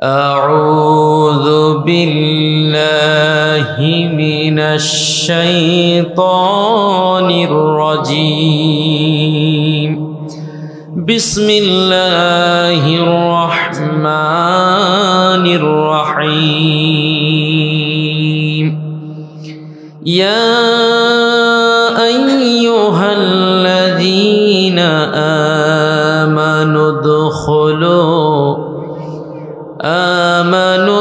أعوذ بالله من الشيطان الرجيم. بسم الله الرحمن الرحيم. يا أيها الذين آمنوا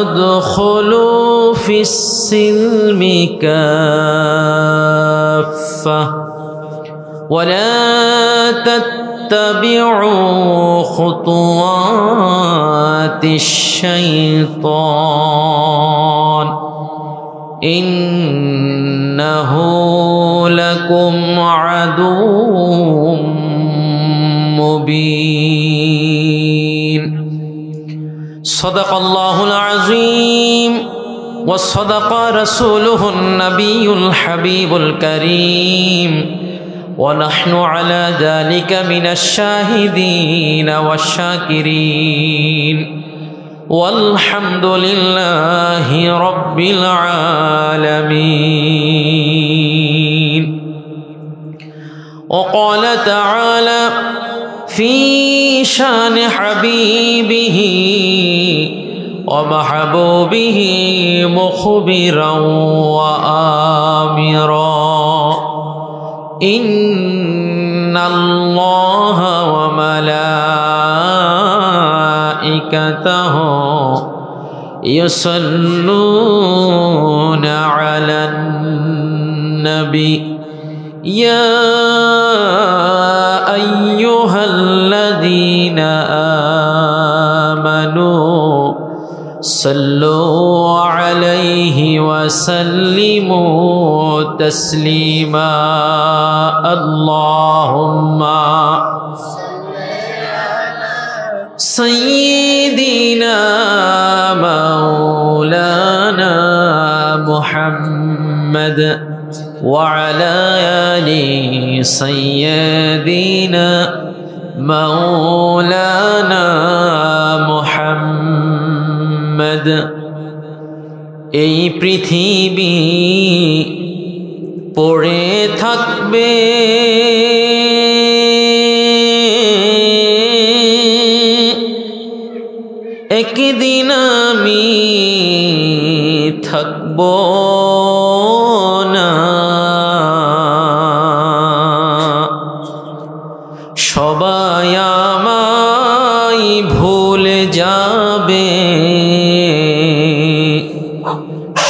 ادخلوا في السلم كافة ولا تتبعوا خطوات الشيطان إنه لكم عدو مبين. صدق الله العظيم وصدق رسوله النبي الحبيب الكريم ونحن على ذلك من الشاهدين والشاكرين والحمد لله رب العالمين. وقال تعالى في شان حبيبه ومحبوبه مخبرا وآمرا إن الله وملائكته يصلون على النبي يا أيها الذين آمنوا صلوا عليه وسلموا تسليما. اللهم صل على سيدنا مولانا محمد وعلى آل سيدنا مولانا محمد। এই পৃথিবী পড়ে থাকবে একদিন আমি থাকব না, সবাই আমায় ভুলে যাবে,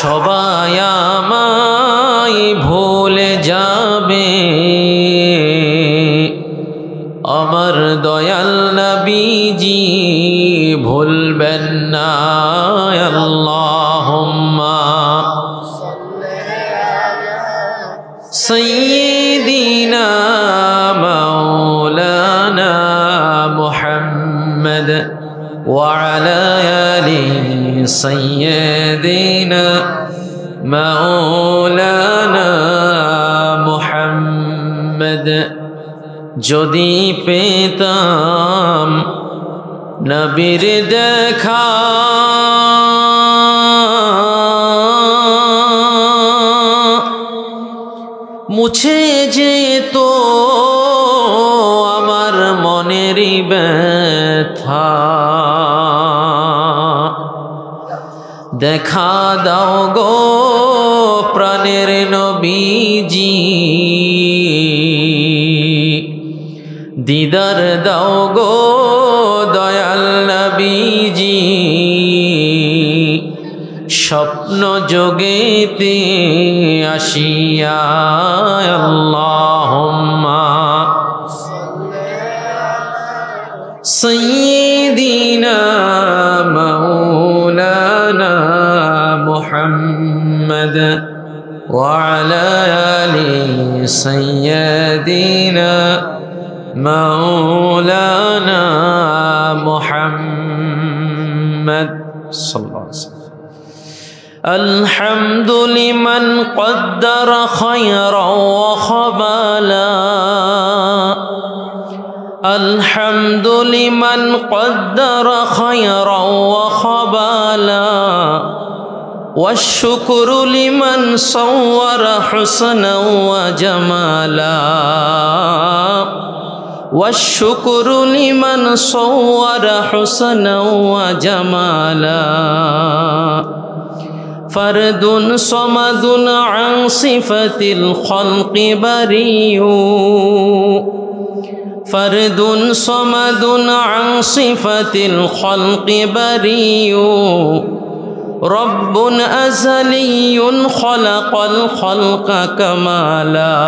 সবাই আমায় ভুলে যাবে, আমার দয়াল নবীজি ভুলবেন না। আল্লাহুম্মা সাইয়্যিদিনা মাওলানা মুহাম্মদ ওয়া আলা আলি সাইয়্যিদিনা মাওলানা মুহাম্মদ। যদি পেতাম নবীর দেখা মুছে যেত আমার মনের ব্যথা, দেখা দাও গো প্রাণের নবীজি, দিদার দাও গো দয়াল নবীজি, স্বপ্ন যোগেতে আসিয়া। আল্লাহুম্মা সাইয়্যিদিনা মাওলানা মুহাম্মদ ওয়া আলা আলি সাইয়্যিদিনা مولانا محمد صلى الله عليه وسلم. الحمد لمن قدر خيرا وخبالا الحمد لمن قدر خيرا وخبالا والشكر لمن صور حسنا وجمالا والشكر لمن صور حسنا وجمالا فرد صمد عن صفة الخلق بريء فرد صمد عن صفة الخلق بريء رب أزلي خلق الخلق كمالا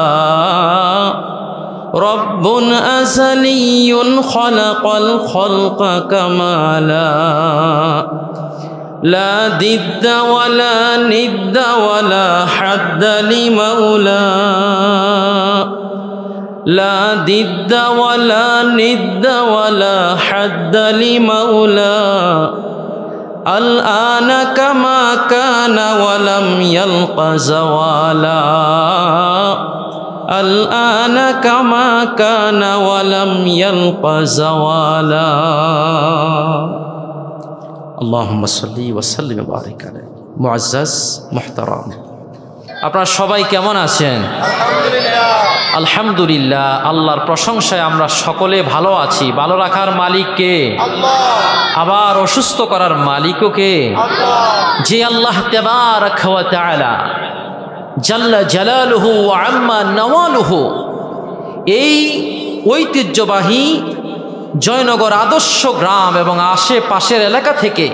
رب أزلي خلق الخلق كمالا لا ضد ولا ند ولا حد لمولى لا ضد ولا ند ولا حد لمولى الآن كما كان ولم يلق زوالا الآن كما كان ولم يلق زوالا اللهم صل وسلم وبارك عليه মুআজ্জাজ মুহতারাম আপনারা সবাই কেমন আছেন আলহামদুলিল্লাহ আলহামদুলিল্লাহ আল্লাহর প্রশংসায় আমরা সকলে ভালো আছি ভালো রাখার মালিক কে আল্লাহ আবার অসুস্থ করার মালিকও কে আল্লাহ যে আল্লাহ তাবারাক ওয়া তাআলা জাল্লা জালালুহু ওয়া আম্মা নওয়ালুহু এই ঐতিহ্যবাহী জয়নগর আদর্শ গ্রাম এবং আশেপাশের এলাকা থেকে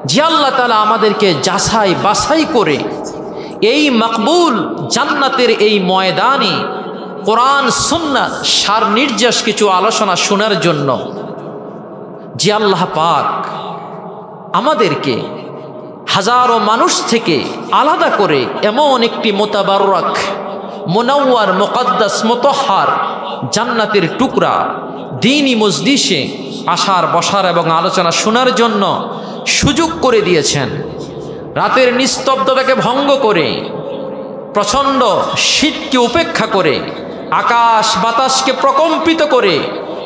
যে আল্লাহ তাআলা আমাদেরকে যাচাই বাছাই করে এই মকবুল জান্নাতের এই ময়দানে কোরআন সুন্নাহ সার নির্যাস কিছু আলোচনা শোনার জন্য যে আল্লাহ পাক আমাদেরকে হাজারো মানুষ থেকে আলাদা করে এমন একটি মোতাবারক মুনাওয়ার মুকদ্দাস মুতাহহার জান্নাতের টুকরা দ্বীনি মজলিসে আসার বসার এবং আলোচনা শোনার জন্য সুযোগ করে দিয়েছেন। রাতের নিস্তব্ধতাকে ভঙ্গ করে প্রচণ্ড শীতকে উপেক্ষা করে আকাশ বাতাসকে প্রকম্পিত করে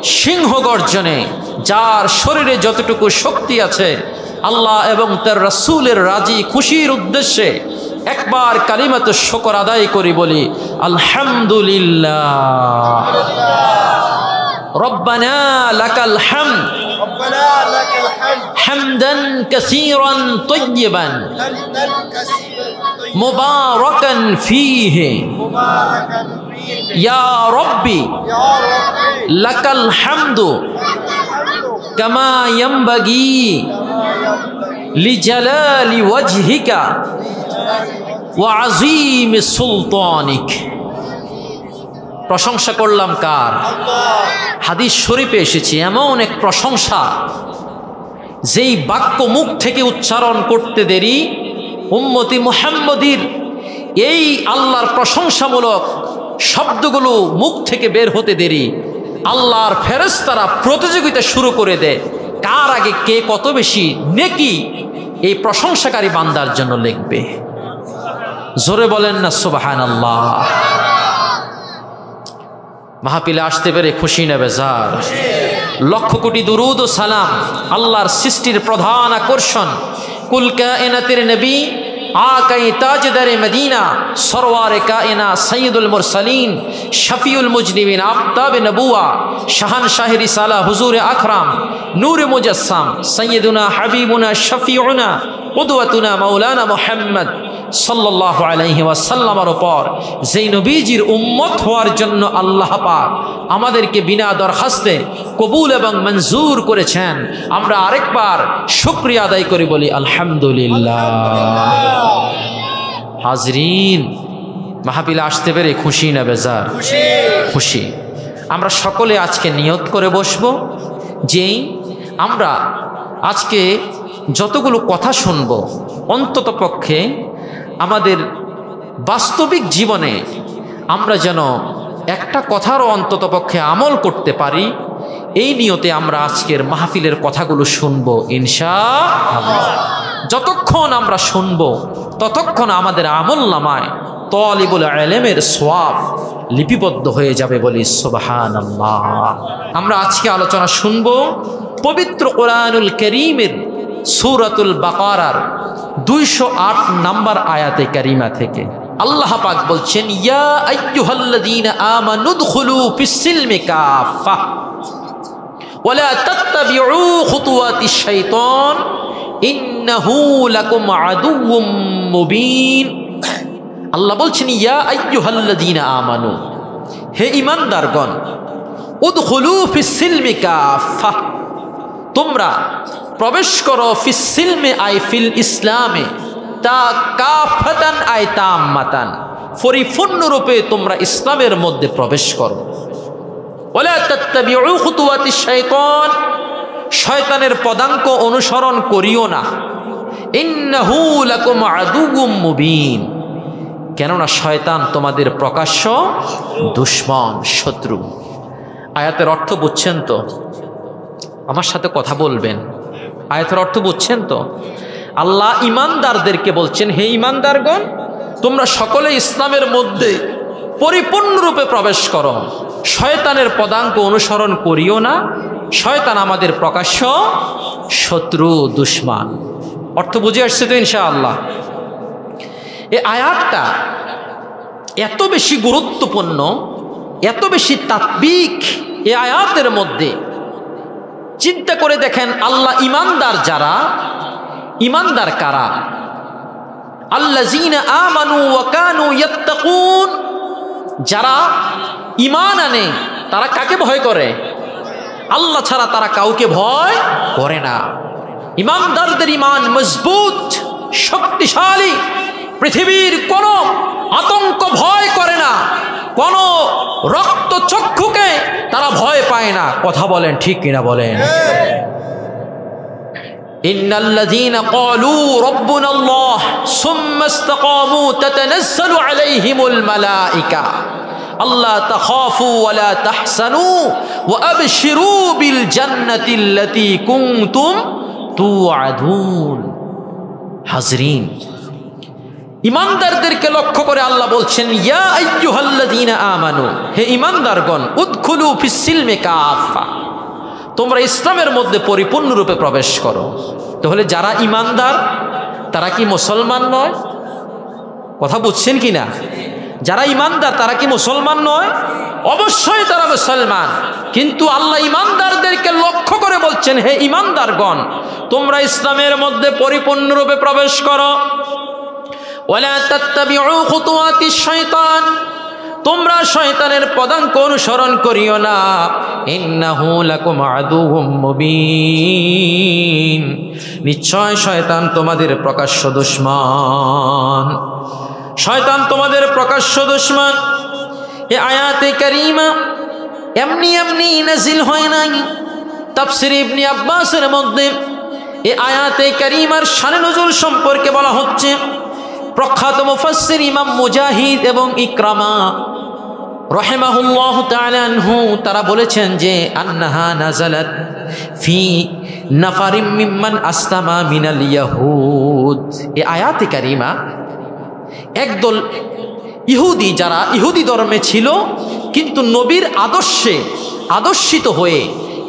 সিংহ গর্জনে যার শরীরে যতটুকু শক্তি আছে আল্লাহ এবং তার রাসূলের রাজি খুশির উদ্দেশ্যে একবার কালিমাতুশ শুকর আদায় করি বলি আলহামদুলিল্লাহ রব্বানা লাকাল হামদ حمدا كثيرا طيبا مباركا فيه يا ربي لك الحمد كما ينبغي لجلال وجهك وعظيم سلطانك প্রশংসা করলাম কার হাদিস শরীফে এসেছে এমন এক প্রশংসা যেই বাক্য মুখ থেকে উচ্চারণ করতে দেরি উম্মতি মুহাম্মদীর এই আল্লাহর প্রশংসামূলক শব্দগুলো মুখ থেকে বের হতে দেরি আল্লাহর ফেরেশতারা প্রতিযোগিতা শুরু করে দেয় কার আগে কে কত বেশি নেকি এই প্রশংসাকারী বান্দার জন্য লিখবে। জোরে বলেন না সুবহানাল্লাহ। মাহফিলে আসতে পেরে খুশি না বেজার? লক্ষ কোটি দুরুদ ও সালাম আল্লাহর সৃষ্টির প্রধান আকর্ষণ কুল কায়নাতের নবী আকাই তাজদারে মদিনা সরওয়ারে কায়না সৈয়দুল মুরসালিন শফিউল মুজনিবিন আফতাব নবুয়া শাহানশাহ রিসালা হুজুর আকরাম নূর মুজাসসাম সৈয়দুনা হাবিবুনা শফিউনা কুদওয়াতুনা মাওলানা মুহাম্মদ সাল্লাল্লাহু আলাইহি ওয়াসাল্লামের উপর যেই নবীজির উম্মত হওয়ার জন্য আল্লাহ পাক আমাদেরকে বিনা দরখাস্তে কবুল এবং মঞ্জুর করেছেন আমরা আরেকবার শুকরিয়া আদায় করি বলি আলহামদুলিল্লাহ। হাজরিন মাহফিলে আসতে পেরে খুশি না বেজার? খুশি। আমরা সকলে আজকে নিয়ত করে বসবো যে আমরা আজকে যতগুলো কথা শুনবো অন্তত পক্ষে আমাদের বাস্তবিক জীবনে আমরা যেন একটা কথারও অন্তত পক্ষে আমল করতে পারি এই নিয়তে আমরা আজকের মাহফিলের কথাগুলো শুনবো ইনশাআল্লাহ। যতক্ষণ আমরা শুনবো ততক্ষণ আমাদের আমল নামায় তালিবুল ইলমের সওয়াব লিপিবদ্ধ হয়ে যাবে বলি সুবহানাল্লাহ। আমরা আজকে আলোচনা শুনব পবিত্র কোরআনুল কারীমের সূরাতুল বাকারার 208 নম্বর আয়াতে কারিমা থেকে। আল্লাহ পাক বলছেন, ইয়া আইয়ুহাল্লাযীনা আমানু দুখুলু ফিস-সিলমি কাফা ওয়ালা তাত্তাবিউ খুতুওয়াতিশ শাইতান ইন্নাহু লাকুম আদুউম মুবিন। আল্লাহ বলছেন, ইয়া আইয়ুহাল্লাযীনা আমানু, হে ঈমানদারগণ, উদখুলু ফিস-সিলমি কাফা, তোমরা প্রবেশ করো ফিস-সিলমি আই ফিল ইসলামে, তা কাফাতান আই তাম্মাতান, পরিপূর্ণরূপে তোমরা ইসলামের মধ্যে প্রবেশ করো। ওয়ালা তাত্তাবিউ খুতুওয়াতিশ শাইতান, শয়তানের পদাঙ্ক অনুসরণ করিও না। ইন্নাহু লাকুম আদুউম মুবিন, কেননা শয়তান তোমাদের প্রকাশ্য দুশমন, শত্রু। আয়াতের অর্থ বুঝছেন তো? আমার সাথে কথা বলবেন। আয়াতের অর্থ বুঝছেন তো? আল্লাহ ঈমানদারদেরকে বলছেন, হে ঈমানদারগণ, তোমরা সকলে ইসলামের মধ্যে পরিপূর্ণরূপে প্রবেশ করো, শয়তানের পদাঙ্ক অনুসরণ করিও না, শয়তান আমাদের প্রকাশ্য শত্রু, দুশমন। অর্থ বুঝে আসছে তো ইনশাআল্লাহ? এই আয়াতটা এত বেশি গুরুত্বপূর্ণ, এত বেশি তাৎবিক এই আয়াতের মধ্যে। চিন্তা করে দেখেন, আল্লাহ ঈমানদার যারা, ঈমানদার কারা? আল্লাযীনা আমানু ওয়া কানু ইয়াত্তাকুন, যারা ঈমান আনে তারা কাকে ভয় করে? আল্লাহ ছাড়া তারা কাউকে ভয় করে না। ঈমানদারদের ঈমান মজবুত, শক্তিশালী, পৃথিবীর কোনো আতঙ্ক ভয় করে না, কোনো রক্তচক্ষুকে তারা ভয় পায় না। কথা বলেন ঠিক কিনা বলেন? ইন্নাল্লাযীনা ক্বালু রাব্বুনাল্লাহ সুম্মা ইসতাকামু তাতানাজ্জালু আলাইহিমুল মালায়েকা আল্লা তাখাফু ওয়া লা তাহসানু ওয়া আবশিরু বিল জান্নাতিল্লাতী কুনতুম তুআদুন। হাজরিন, ঈমানদারদেরকে লক্ষ্য করে আল্লাহ বলছেন, ইয়া আইয়ুহাল্লাযীনা আমানু, হে ঈমানদারগণ, উদখুলু ফিস-সিলমি কাফা, তোমরা ইসলামের মধ্যে পরিপূর্ণরূপে প্রবেশ করো। তাহলে যারা ঈমানদার তারা কি মুসলমান নয়? কথা বুঝছেন কি না? যারা ঈমানদার তারা কি মুসলমান নয়? অবশ্যই তারা মুসলমান। কিন্তু আল্লাহ ঈমানদারদেরকে লক্ষ্য করে বলছেন, হে ঈমানদারগণ, তোমরা ইসলামের মধ্যে পরিপূর্ণরূপে প্রবেশ করো। ওয়ালা তাত্তাবিউ খুতুওয়াতিশ শাইতান, তোমরা শয়তানের পদাঙ্ক অনুসরণ করিও না। ইন্নাহু লাকুম আদুউম মুবিন, নিশ্চয় শয়তান তোমাদের প্রকাশ্য দুশমন। শয়তান তোমাদের প্রকাশ্য দুশমন। এই আয়াতে কারিমা এমনি এমনি নাজিল হয় নাই। তাফসীর ইবনে আব্বাসের মধ্যে এই আয়াতে কারিমার শানে নুজুল সম্পর্কে বলা হচ্ছে। প্রখ্যাত মুফাসসির ইমাম মুজাহিদ এবং ইকরামা রাহিমাহুল্লাহু তাআলা আনহু তারা বলেছেন যে আন্নাহা নাযালাত ফি নাফারিম মিম্মান আসলামা মিনাল ইয়াহুদ। এই আয়াতে কারিমা একদল ইহুদি, যারা ইহুদি ধর্মে ছিল কিন্তু নবীর আদর্শে আদর্শিত হয়ে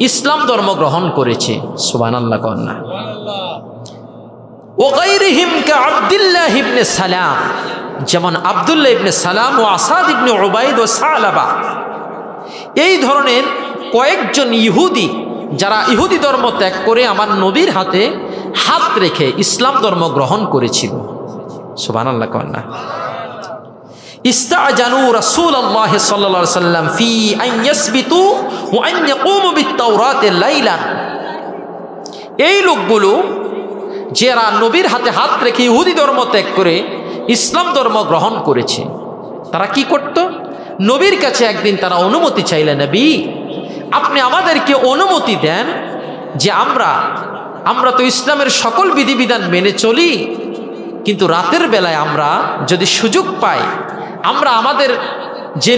ইসলাম ধর্ম গ্রহণ করেছে। সুবহানাল্লাহ কন্যা। ওগাইরিহিম কা আব্দুল্লাহ ইবনে সালাম, যেমন আব্দুল্লাহ ইবনে সালাম ও আসাদ ইবনে উবাইদ ও সালাবা, এই ধরনের কয়েকজন ইহুদি যারা ইহুদি ধর্ম ত্যাগ করে আমার নবীর হাতে হাত রেখে ইসলাম ধর্ম গ্রহণ করেছিল। সুবহানাল্লাহ কন্যা। ইস্তাজানু রাসূলুল্লাহ সাল্লাল্লাহু আলাইহি ওয়াসাল্লাম ফি আন ইয়াসবিতু ওয়া আন ইয়াকুমু বিত-তাওরাতি লাইলান। এই লোকগুলো যারা নবীর হাতে হাত রেখে ইহুদি ধর্ম ত্যাগ করে ইসলাম ধর্ম গ্রহণ করেছে, তারা কি করত? নবীর কাছে একদিন তারা অনুমতি চাইলেন, নবী আপনি আমাদেরকে অনুমতি দেন যে আমরা তো ইসলামের সকল বিধিবিধান মেনে চলি, কিন্তু রাতের বেলায় আমরা যদি সুযোগ পাই, আমরা আমাদের যে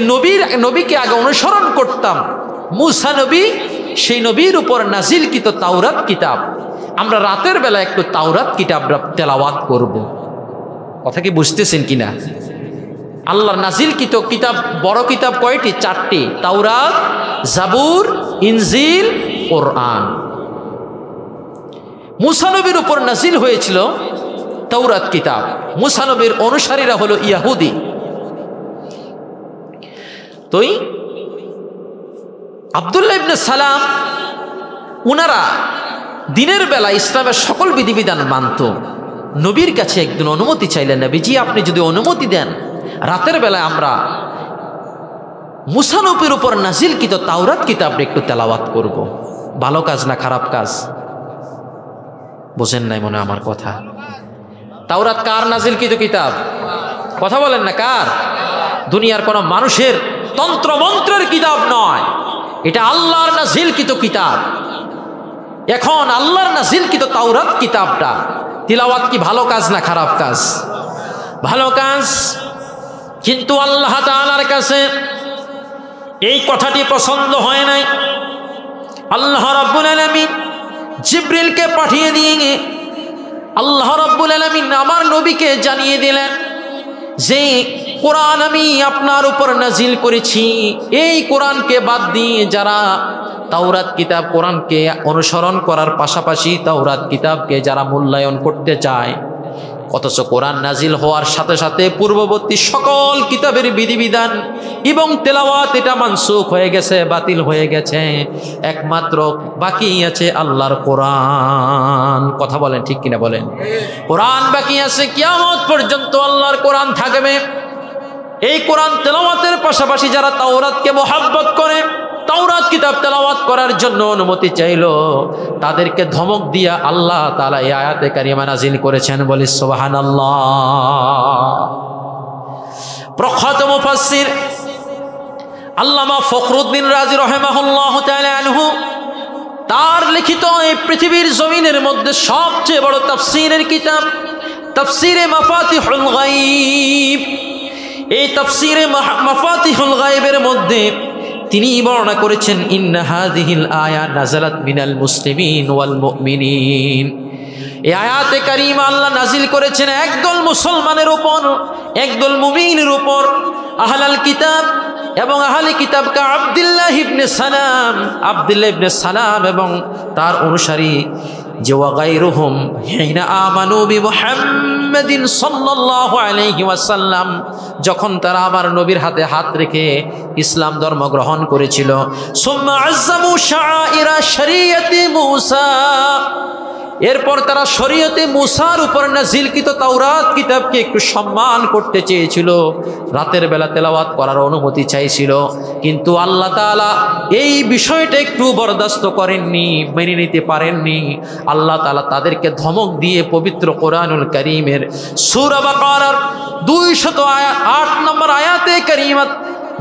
নবীকে আগে অনুসরণ করতাম মুসা নবী, সেই নবীর উপর নাজিলকৃত তাওরাত কিতাব, আমরা রাতের বেলা একটু তাওরাত কিতাব তেলাওয়াত করব। কথা কি বুঝতেছেন কিনা? আল্লাহর নাজিলকৃত কিতাব, বড় কিতাব কয়টি? 4টি, তাওরাত, জাবুর, ইনজিল, কোরআন। মুসা নবীর উপর নাজিল হয়েছিল তাওরাত কিতাব। মুসা নবীর অনুসারীরা হলো ইয়াহুদি। তোই আব্দুল্লাহ ইবনে সালাম উনারা দিনের বেলা ইসলামের সকল বিধিবিধান মানত। নবীর কাছে একদিন অনুমতি চাইলেন, নবীজি আপনি যদি অনুমতি দেন রাতের বেলায় আমরা মুসা নবীর উপর নাজিলকৃত তাওরাত কিতাবটা একটু তেলাওয়াত করব। ভালো কাজ না খারাপ কাজ? বোঝেন নাই মনে আমার কথা। তাওরাত কার নাজিলকৃত কিতাব? কথা বলেন না, কার? দুনিয়ার কোন মানুষের তন্ত্র মন্ত্রের কিতাব নয়, এটা আল্লাহর নাজিলকৃত কিতাব। এখন আল্লাহর নাজিলকৃত তাওরাত কিতাবটা তিলাওয়াত কি ভালো কাজ না খারাপ কাজ? ভালো কাজ। কিন্তু আল্লাহ তাআলার কাছে এই কথাটি পছন্দ হয় নাই। আল্লাহ রাব্বুল আলামিন জিবরিলকে পাঠিয়ে দিয়ে আল্লাহ রাব্বুল আলামিন আমার নবীকে জানিয়ে দিলেন যে কোরআন আমি আপনার উপর নাজিল করেছি। এই কোরআনকে বাদ দিয়ে যারা তাওরাত কিতাব, কোরআনকে অনুসরণ করার পাশাপাশি তাওরাত কিতাবকে যারা মূল্যায়ন করতে চায়, অথচ কোরআন নাজিল হওয়ার সাথে সাথে পূর্ববর্তী সকল কিতাবের বিধিবিধান এবং তেলাওয়াত এটা মানসুখ হয়ে গেছে, বাতিল হয়ে গেছে, একমাত্র বাকি আছে আল্লাহর কোরআন। কথা বলেন ঠিক কিনা বলেন? কোরআন বাকি আছে, কিয়ামত পর্যন্ত আল্লাহর কোরআন থাকবে। এই কোরআন তেলাওয়াতের পাশাপাশি যারা তাওরাতকে মহব্বত করে, তাওরাত কিতাব তেলাওয়াত করার জন্য অনুমতি চাইল, তাদেরকে ধমক দিয়া আল্লাহ তাআলা এই আয়াতে কারিমা নাজিল করেছেন। বলি সুবহানাল্লাহ। প্রখ্যাত মুফাসসির আল্লামা ফখরুদ্দিন রাজি রাহিমাহুল্লাহ তাআলা আনহু তার লিখিত এই পৃথিবীর জমিনের মধ্যে সবচেয়ে বড় তাফসীরের কিতাব তাফসীরে মাফাতিহুল গায়ব, এই তাফসীরে মাফাতিহুল গায়বের মধ্যে তিনি বর্ণনা করেছেন ইন্না হাযিহিল আয়াত নাযালাত মিনাল মুসলিমিন ওয়াল মুমিনিন। এই আয়াতে কারিমা আল্লাহ নাজিল করেছেন একদল মুসলমানের উপর, একদল মুমিনের উপর। আহলাল কিতাব এবং আহলে কিতাবকে আব্দুল্লাহ ইবনে সালাম এবং তার অনুসারী যে ওয়াগাইরুহুম হিনা আমানু বিমুহাম্মাদিন সাল্লাল্লাহু আলাইহি ওয়াসাল্লাম, যখন তারা আমার নবীর হাতে হাত রেখে ইসলাম ধর্ম গ্রহণ করেছিল, সুম্মা আযযামু শাআইরা শরীয়তি মূসা, এরপর তারা শরীয়তে মুসার উপর নাজিলকৃত তাওরাত কিতাবকে একটু সম্মান করতে চেয়েছিল, রাতের বেলা তেলাওয়াত করার অনুমতি চাইছিল, কিন্তু আল্লাহ তাআলা এই বিষয়টা একটু বরদাস্ত করেননি, মেনে নিতে পারেননি। আল্লাহ তাআলা তাদেরকে ধমক দিয়ে পবিত্র কোরআনুল কারীমের সূরা বাকারার 208 নম্বর আয়াতে কারিমা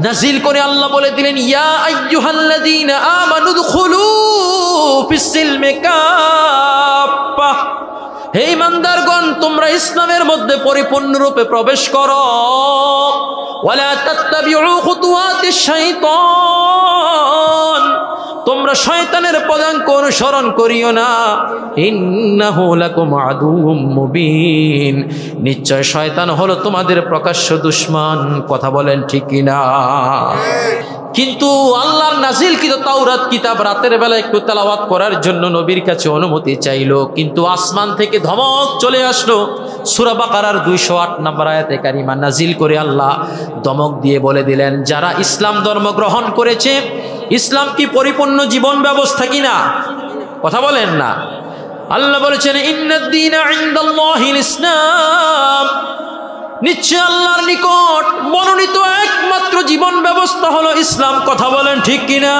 নাজিল করে আল্লাহ বলে দিলেন, ইয়া আইয়ুহাল্লাযীনা আমানু দুখুলু ফিস-সিলমি কাফা, হে ঈমানদারগণ তোমরা ইসলামের মধ্যে পরিপূর্ণরূপে প্রবেশ করো। ওয়ালা তাত্তাবিউ খুতুওয়াতিশ শাইতান, তোমরা শয়তানের পদাঙ্ক অনুসরণ করিও না। ইন্নাহু লাকুম আদুউম মুবিন, নিশ্চয় শয়তান হলো তোমাদের প্রকাশ্য দুশমন। কথা বলেন ঠিক কিনা? কিন্তু আল্লাহর নাজিলকৃত তাওরাত কিতাব রাতের বেলা একটু তেলাওয়াত করার জন্য নবীর কাছে অনুমতি চাইলো, কিন্তু আসমান থেকে ধমক চলে আসলো। সূরা বাকারার 208 নম্বর আয়াতে কারিমা নাজিল করে আল্লাহ ধমক দিয়ে বলে দিলেন, যারা ইসলাম ধর্ম গ্রহণ করেছে, ইসলাম কি পরিপূর্ণ জীবন ব্যবস্থা কিনা? কথা বলেন না। আল্লাহ বলেছেন ইন্নাদ দীনা ইনদাল্লাহিল ইসলাম, নিশ্চয় আল্লাহর নিকট মনোনীত একমাত্র জীবন ব্যবস্থা হলো ইসলাম। কথা বলেন ঠিক কিনা?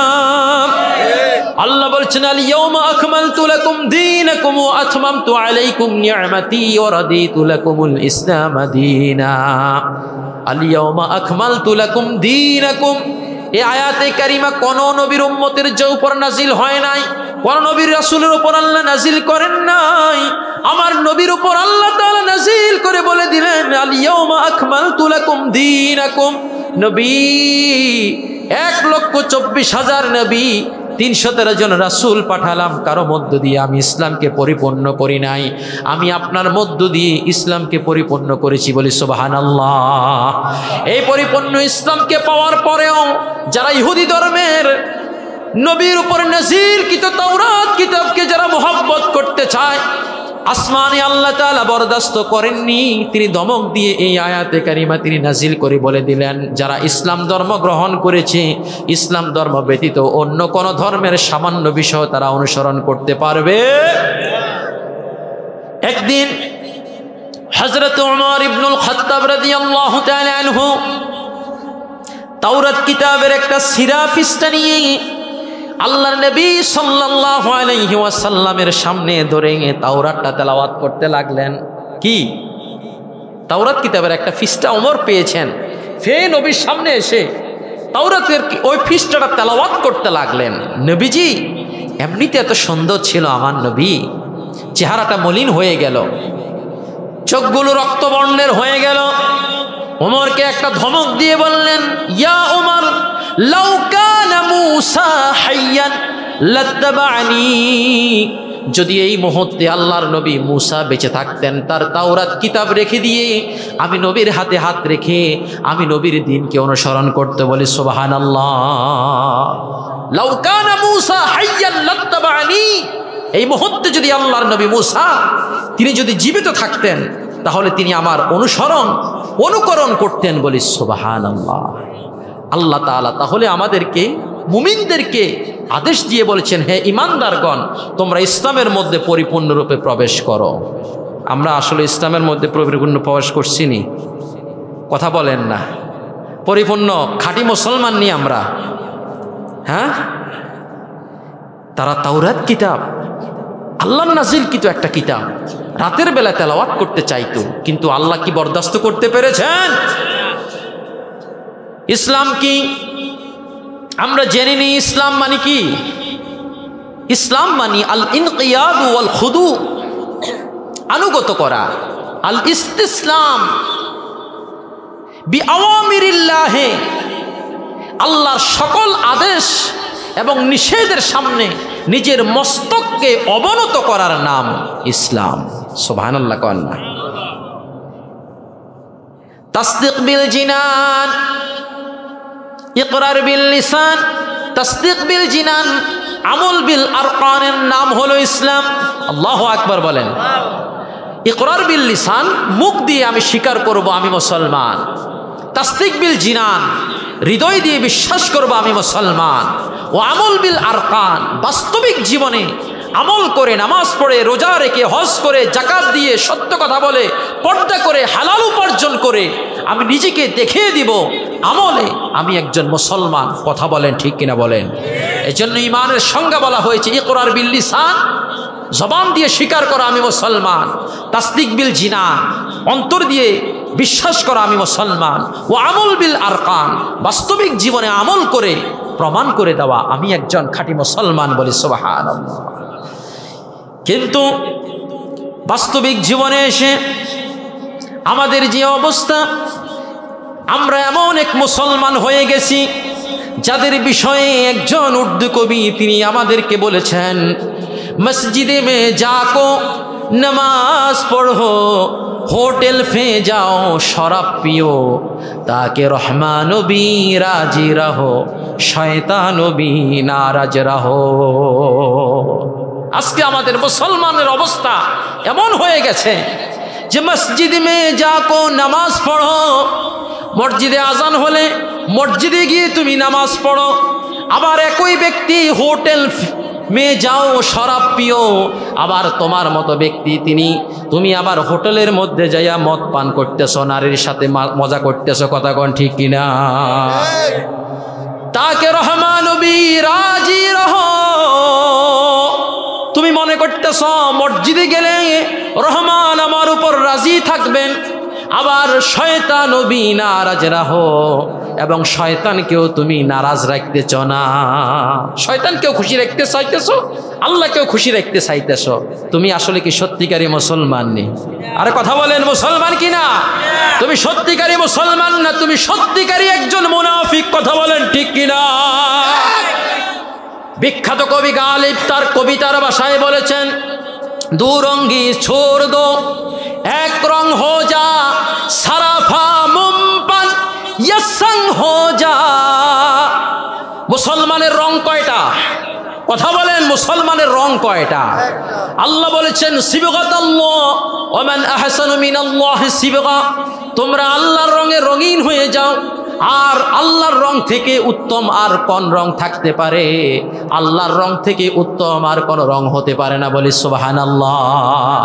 আল্লাহ বলছেন আল ইয়াউমা আকমালতু লাকুম দীনাকুম ওয়া আতমামতু আলাইকুম নি'মাতি ওয়া রাদিতু লাকুমুল ইসলাম দীনা। আল ইয়াউমা আকমালতু লাকুম দীনাকুম, এই আয়াতে কারিমা কোন নবীর উম্মতের উপর নাজিল হয় নাই, কোন নবীর রাসূলের উপর আল্লাহ নাজিল করেন নাই। আমার নবীর উপর আল্লাহ তাআলা নাজিল করে বলে দিলেন আল ইয়াউমা আকমালতু লাকুম দীনাকুম। নবী 1,24,000 নবী 313 জন রাসূল পাঠালাম, কারো মধ্য দিয়ে আমি ইসলামকে পরিপূর্ণ করি নাই, আমি আপনার মধ্য দিয়ে ইসলামকে পরিপূর্ণ করেছি। বলি সুবহানাল্লাহ। এই পরিপূর্ণ ইসলামকে পাওয়ার পরেও যারা ইহুদি ধর্মের নবীর উপর নাযিলকৃত তাওরাত কিতাবকে যারা মুহাব্বত করতে চায়, আসমানে আল্লাহ তাআলা বরদাস্ত করেননি, তিনি দমক দিয়ে এই আয়াতে কারিমা তিনি নাজিল করে বলে দিলেন, যারা ইসলাম ধর্ম গ্রহণ করেছে, ইসলাম ধর্ম ব্যতীত অন্য কোন ধর্মের সামান্য বিষয় তারা অনুসরণ করতে পারবে। একদিন হযরত উমর ইবনুল খাত্তাব রাদিয়াল্লাহু তাআলা আনহু তাওরাত কিতাবের একটা সিরা পৃষ্ঠা নিয়ে আল্লাহর নবী সাল্লাল্লাহু আলাইহি ওয়াসাল্লামের সামনে ধরে তাওরাতটা তেলাওয়াত করতে লাগলেন। কি তাওরাত কিতাবের একটা পৃষ্ঠা ওমর পেয়েছেন, ফের নবীর সামনে এসে তাওরাতের ওই পৃষ্ঠাটা তেলাওয়াত করতে লাগলেন। নবীজি এমনিতে এত সুন্দর ছিল আমার নবী, চেহারাটা মলিন হয়ে গেল, চোখগুলো রক্তবর্ণের হয়ে গেল। ওমরকে একটা ধমক দিয়ে বললেন, ইয়া ওমর, লাউ কানা মূসা হাইয়ান লাত্তাবা'নি, যদি এই মুহূর্তে আল্লাহর নবী মূসা বেঁচে থাকতেন, তার তাওরাত কিতাব রেখে দিয়ে আমি নবীর হাতে হাত রেখে আমি নবীর দ্বীনকে অনুসরণ করতে। বলি সুবহানাল্লাহ। লাউ কানা মূসা হাইয়ান লাত্তাবা'নি, এই মুহূর্তে যদি আল্লাহর নবী মূসা তিনি যদি জীবিত থাকতেন তাহলে তিনি আমার অনুকরণ করতেন। বলি সুবহানাল্লাহ। আল্লাহ তাআলা তাহলে আমাদেরকে মুমিনদেরকে আদেশ দিয়ে বলেছেন, হে ঈমানদারগণ, তোমরা ইসলামের মধ্যে পরিপূর্ণরূপে প্রবেশ করো। আমরা আসলে ইসলামের মধ্যে পরিপূর্ণ প্রবেশ করছি নি? কথা বলেন না। পরিপূর্ণ খাঁটি মুসলমান নি আমরা? হ্যাঁ, তারা তাওরাত কিতাব আল্লাহর নাজিলকৃত একটা কিতাব রাতের বেলা তেলাওয়াত করতে চাইতো, কিন্তু আল্লাহ কি বরদাস্ত করতে পেরেছেন? ইসলাম কি আমরা জেনে নিই। ইসলাম মানে কি? ইসলাম মানে আল ইনকিয়াদ ওয়াল খুদু, আনুগত করা, আল ইস্তিসলাম বিআওয়ামিরিল্লাহ, আল্লাহর সকল আদেশ এবং নিষেধের সামনে নিজের মস্তককে অবনত করার নাম ইসলাম। সুবহানাল্লাহ। কোন না তাসদীক বিল জিনান, ইকরার বিল লিসান, তাসদীক বিল জিনান, আমল বিল আরকানের নাম হলো ইসলাম। আল্লাহু আকবার বলেন। ইকরার বিল লিসান, মুখ দিয়ে আমি স্বীকার করব আমি মুসলমান। তাসদীক বিল জিনান, হৃদয় দিয়ে বিশ্বাস করব আমি মুসলমান। ও আমল বিল আরকান, বাস্তবিক জীবনে আমল করে, নামাজ পড়ে, রোজা রেখে, হজ করে, যাকাত দিয়ে, সত্য কথা বলে, পর্দা করে, হালাল উপার্জন করে আমি নিজেকে দেখিয়ে দিব আমলে আমি একজন মুসলমান। কথা বলেন ঠিক কিনা বলেন? এজন্য ঈমানের সংজ্ঞা বলা হয়েছে ইকরার বিল লিসান, জবান দিয়ে স্বীকার করা আমি মুসলমান। তাসদীক বিল জিনান, অন্তর দিয়ে বিশ্বাস করা আমি মুসলমান। ও আমল বিল আরকান, বাস্তবিক জীবনে আমল করে প্রমাণ করে দেওয়া আমি একজন খাঁটি মুসলমান। বলি সুবহানাল্লাহ। কিন্তু বাস্তবিক জীবনে এসে আমাদের যে অবস্থা, আমরা এমন এক মুসলমান হয়ে গেছি যাদের বিষয়ে একজন উর্দু কবি তিনি আমাদেরকে বলেছেন, মসজিদে মে যাকো नमाज पढ़ो, होटल पे जाओ शराब पियो, ताकि रहमान भी राजी रहो, शैतान भी नाराज रहो। আজকে আমাদের মুসলমানের অবস্থা এমন হয়ে গেছে যে মসজিদ মে যাকো নামাজ পড়ো, মসজিদে আজান হলে মসজিদে গিয়ে তুমি নামাজ পড়ো, আবার একই ব্যক্তি হোটেল মে যাও শরাব পিও, আবার তোমার মতো ব্যক্তি তুমি আবার হোটেলের মধ্যে যাইয়া মদ পান করতেছো, নারীর সাথে মজা করতেছো। কথা কোন ঠিক কিনা? তাকে রহমান বি রাজি রহো, তুমি মনে করতেছ মসজিদে গেলে রহমান আমার উপর রাজি থাকবেন, আবার শয়তান বি নারাজ রাহো, এবং শয়তানকেও তুমি নারাজ রাখতেছ না। শয়তানকেও খুশি রাখতে চাইতেছো, আল্লাহকেও খুশি রাখতে চাইতেছো। তুমি আসলে কি সত্যিকারী মুসলমান নেই? আরে কথা বলেন, মুসলমান কিনা? তুমি সত্যিকারী মুসলমান না তুমি সত্যিকারী একজন মুনাফিক। কথা বলেন ঠিক কিনা? বিখ্যাত কবি গালিব তার কবিতার ভাষায় বলেছেন, দু রঙ্গি ছোড় দো এক রং হো যা, সারাফা মুমপান ইয়াসং হো যা। মুসলমানের রং কয়টা? কথা বলেন, মুসলমানের রং কয়টা? আল্লাহ বলেছেন সিবগাতাল্লাহ ওয়া মান আহসানু মিনাল্লাহি সিবগা, তোমরা আল্লাহর রঙে রঙিন হয়ে যাও। আর আল্লাহর রং থেকে উত্তম আর কোন রং থাকতে পারে? আল্লাহর রং থেকে উত্তম আর কোন রং হতে পারে না, বলি সুবহানাল্লাহ।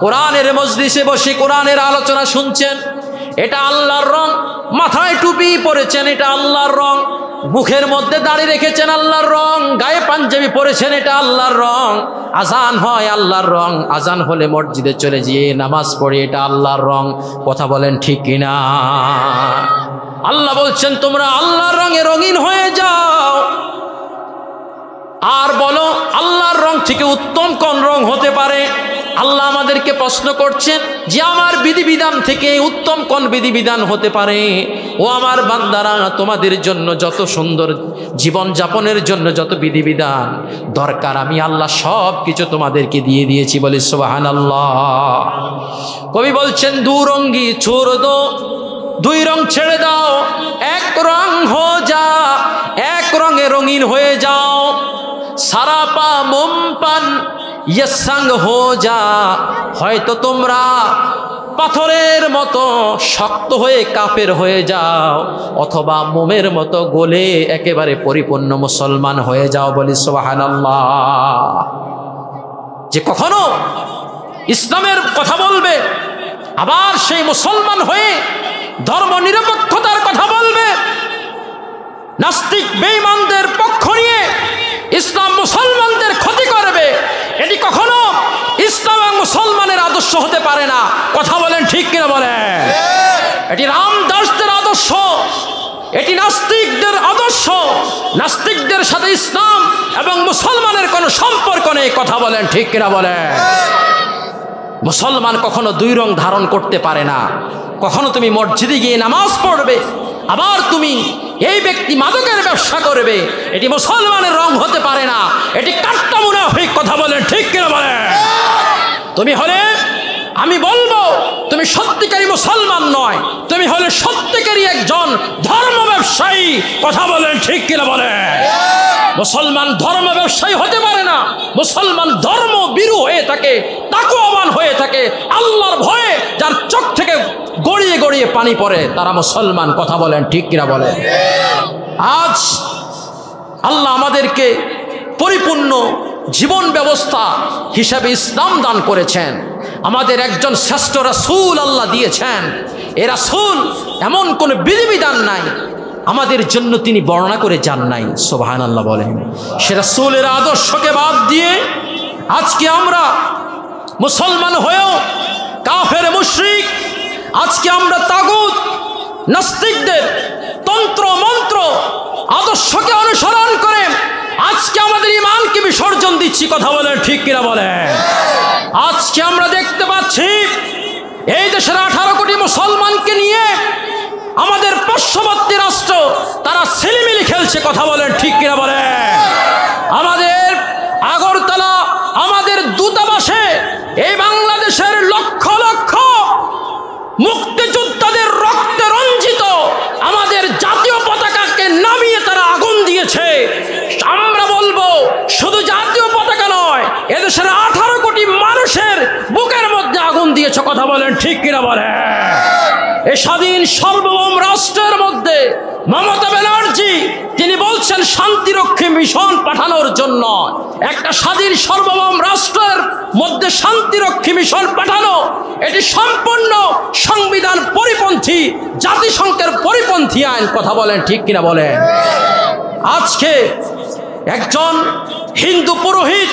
কোরআনের মজলিসে বসে কোরআনের আলোচনা শুনছেন, এটা আল্লাহর রং। মাথায় টুপি পরেছেন, এটা আল্লাহর রং। মুখের মধ্যে দাড়ি রেখেছেন, আল্লাহর রং। গায়ে পাঞ্জাবি পরেছেন, এটা আল্লাহর রং। আজান হয় আল্লাহর রং, আজান হলে মসজিদে চলে গিয়ে নামাজ পড়ে, এটা আল্লাহর রং। কথা বলেন ঠিক কিনা? আল্লাহ বলছেন তোমরা আল্লাহর রঙে রঙিন হয়ে যাও। আর বলো আল্লাহর রং থেকে উত্তম কোন রং হতে পারে? আল্লাহ আমাদেরকে প্রশ্ন করছেন যে আমার বিধিবিধান থেকে উত্তম কোন বিধিবিধান হতে পারে? ও আমার বান্দারা, তোমাদের জন্য যত সুন্দর জীবন যাপনের জন্য যত বিধিবিধান দরকার আমি আল্লাহ সব কিছু তোমাদেরকে দিয়ে দিয়েছি, বলি সুবহানাল্লাহ। কবি বলছেন দু রঙ্গি ছোড় দো, দুই রং ছেড়ে দাও, এক রং হো যা, এক রঙে রঙিন হয়ে যাও। সারাপা মুমপান ইয়াসাং হো যা, হয়তো তোমরা পাথরের মতো শক্ত হয়ে কাফের হয়ে যাও, অথবা মোমের মতো গলে একেবারে পরিপূর্ণ মুসলমান হয়ে যাও, বলি সুবহানাল্লাহ। যে কখনো ইসলামের কথা বলবে, আবার সেই মুসলমান হয়ে ধর্ম নিরপেক্ষতার কথা বলবে, নাস্তিক বেঈমানদের পক্ষ নিয়ে ইসলাম মুসলমানদের ক্ষতি করবে, এটি কখনো ইসলাম এবং মুসলমানের আদর্শ হতে পারে না। কথা বলেন ঠিক কিনা বলেন? এটি রামদাসদের আদর্শ, এটি নাস্তিকদের আদর্শ। নাস্তিকদের সাথে ইসলাম এবং মুসলমানের কোনো সম্পর্ক নেই। কথা বলেন ঠিক কিনা বলেন? মুসলমান কখনো দুই রং ধারণ করতে পারে না। কখনো তুমি মসজিদে গিয়ে নামাজ পড়বে, আবার তুমি এই ব্যক্তি মাদকের ব্যবসা করবে, এটি মুসলমানের রং হতে পারে না, এটি কাট্টা মুনাফিক। কথা বলেন ঠিক কিনা বলেন? তুমি হলে, আমি বলবো তুমি সত্যিকারী মুসলমান নয়, তুমি হলে সত্যিকারী একজন ধর্ম ব্যবসায়ী। কথা বলেন ঠিক কিনা বলেন? মুসলমান ধর্ম ব্যবসায়ী হতে পারে না। মুসলমান ধর্ম বিরু হয়ে থাকে, তাকওয়াবান হয়ে থাকে, আল্লাহর ভয়ে যার চোখ থেকে গড়িয়ে গড়িয়ে পানি পড়ে, তারা মুসলমান। কথা বলেন ঠিক কিনা বলেন? আজ আল্লাহ আমাদেরকে পরিপূর্ণ জীবন ব্যবস্থা হিসাবে ইসলাম দান করেছেন। আমাদের একজন শ্রেষ্ঠ রাসূল আল্লাহ দিয়েছেন। এ রাসূল এমন কোনো বিধিবিধান নাই আমাদের জন্য তিনি বর্ণনা করে যান নাই। সুবহানাল্লাহ বলেন। সে রাসূলের আদর্শকে বাদ দিয়ে আজকে আমরা মুসলমান হয়েও কাফের মুশরিক, আজকে আমরা তাগুত নাস্তিকদের তন্ত্র মন্ত্র আদর্শকে অনুসরণ করে আজকে আমাদের ঈমানকে বিসর্জন দিচ্ছি। কথা বলেন ঠিক কিনা বলেন? আজকে আমরা দেখতে পাচ্ছি এই দেশের 18 কোটি মুসলমানকে নিয়ে আমাদের পার্শ্ববর্তী রাষ্ট্র তারা ছিলিমিলি খেলছে। কথা বলেন ঠিক কিনা বলেন? আমাদের আগরতলা, আমাদের দূতাবাসে এই বাংলাদেশের লক্ষ লক্ষ মুক্তিযোদ্ধাদের রক্তে রঞ্জিত আমাদের জাতীয় পতাকাকে নামিয়ে তারা আগুন দিয়েছে। আমরা বলবো শুধু জাতীয় পতাকা নয়, এদেশের 18 কোটি মানুষের বুকের মধ্যে আগুন দিয়েছে। কথা বলেন ঠিক কিনা বলেন? এই স্বাধীন সার্বভৌম রাষ্ট্রের মধ্যে মমতা ব্যানার্জি তিনি বলছেন শান্তিরক্ষী মিশন পাঠানোর জন্য। একটা স্বাধীন সার্বভৌম রাষ্ট্রের মধ্যে শান্তিরক্ষী মিশন পাঠানো এটি সম্পূর্ণ সংবিধান পরিপন্থী, জাতিসংঘের পরিপন্থী আইন। কথা বলেন ঠিক কিনা বলেন? আজকে একজন হিন্দু পুরোহিত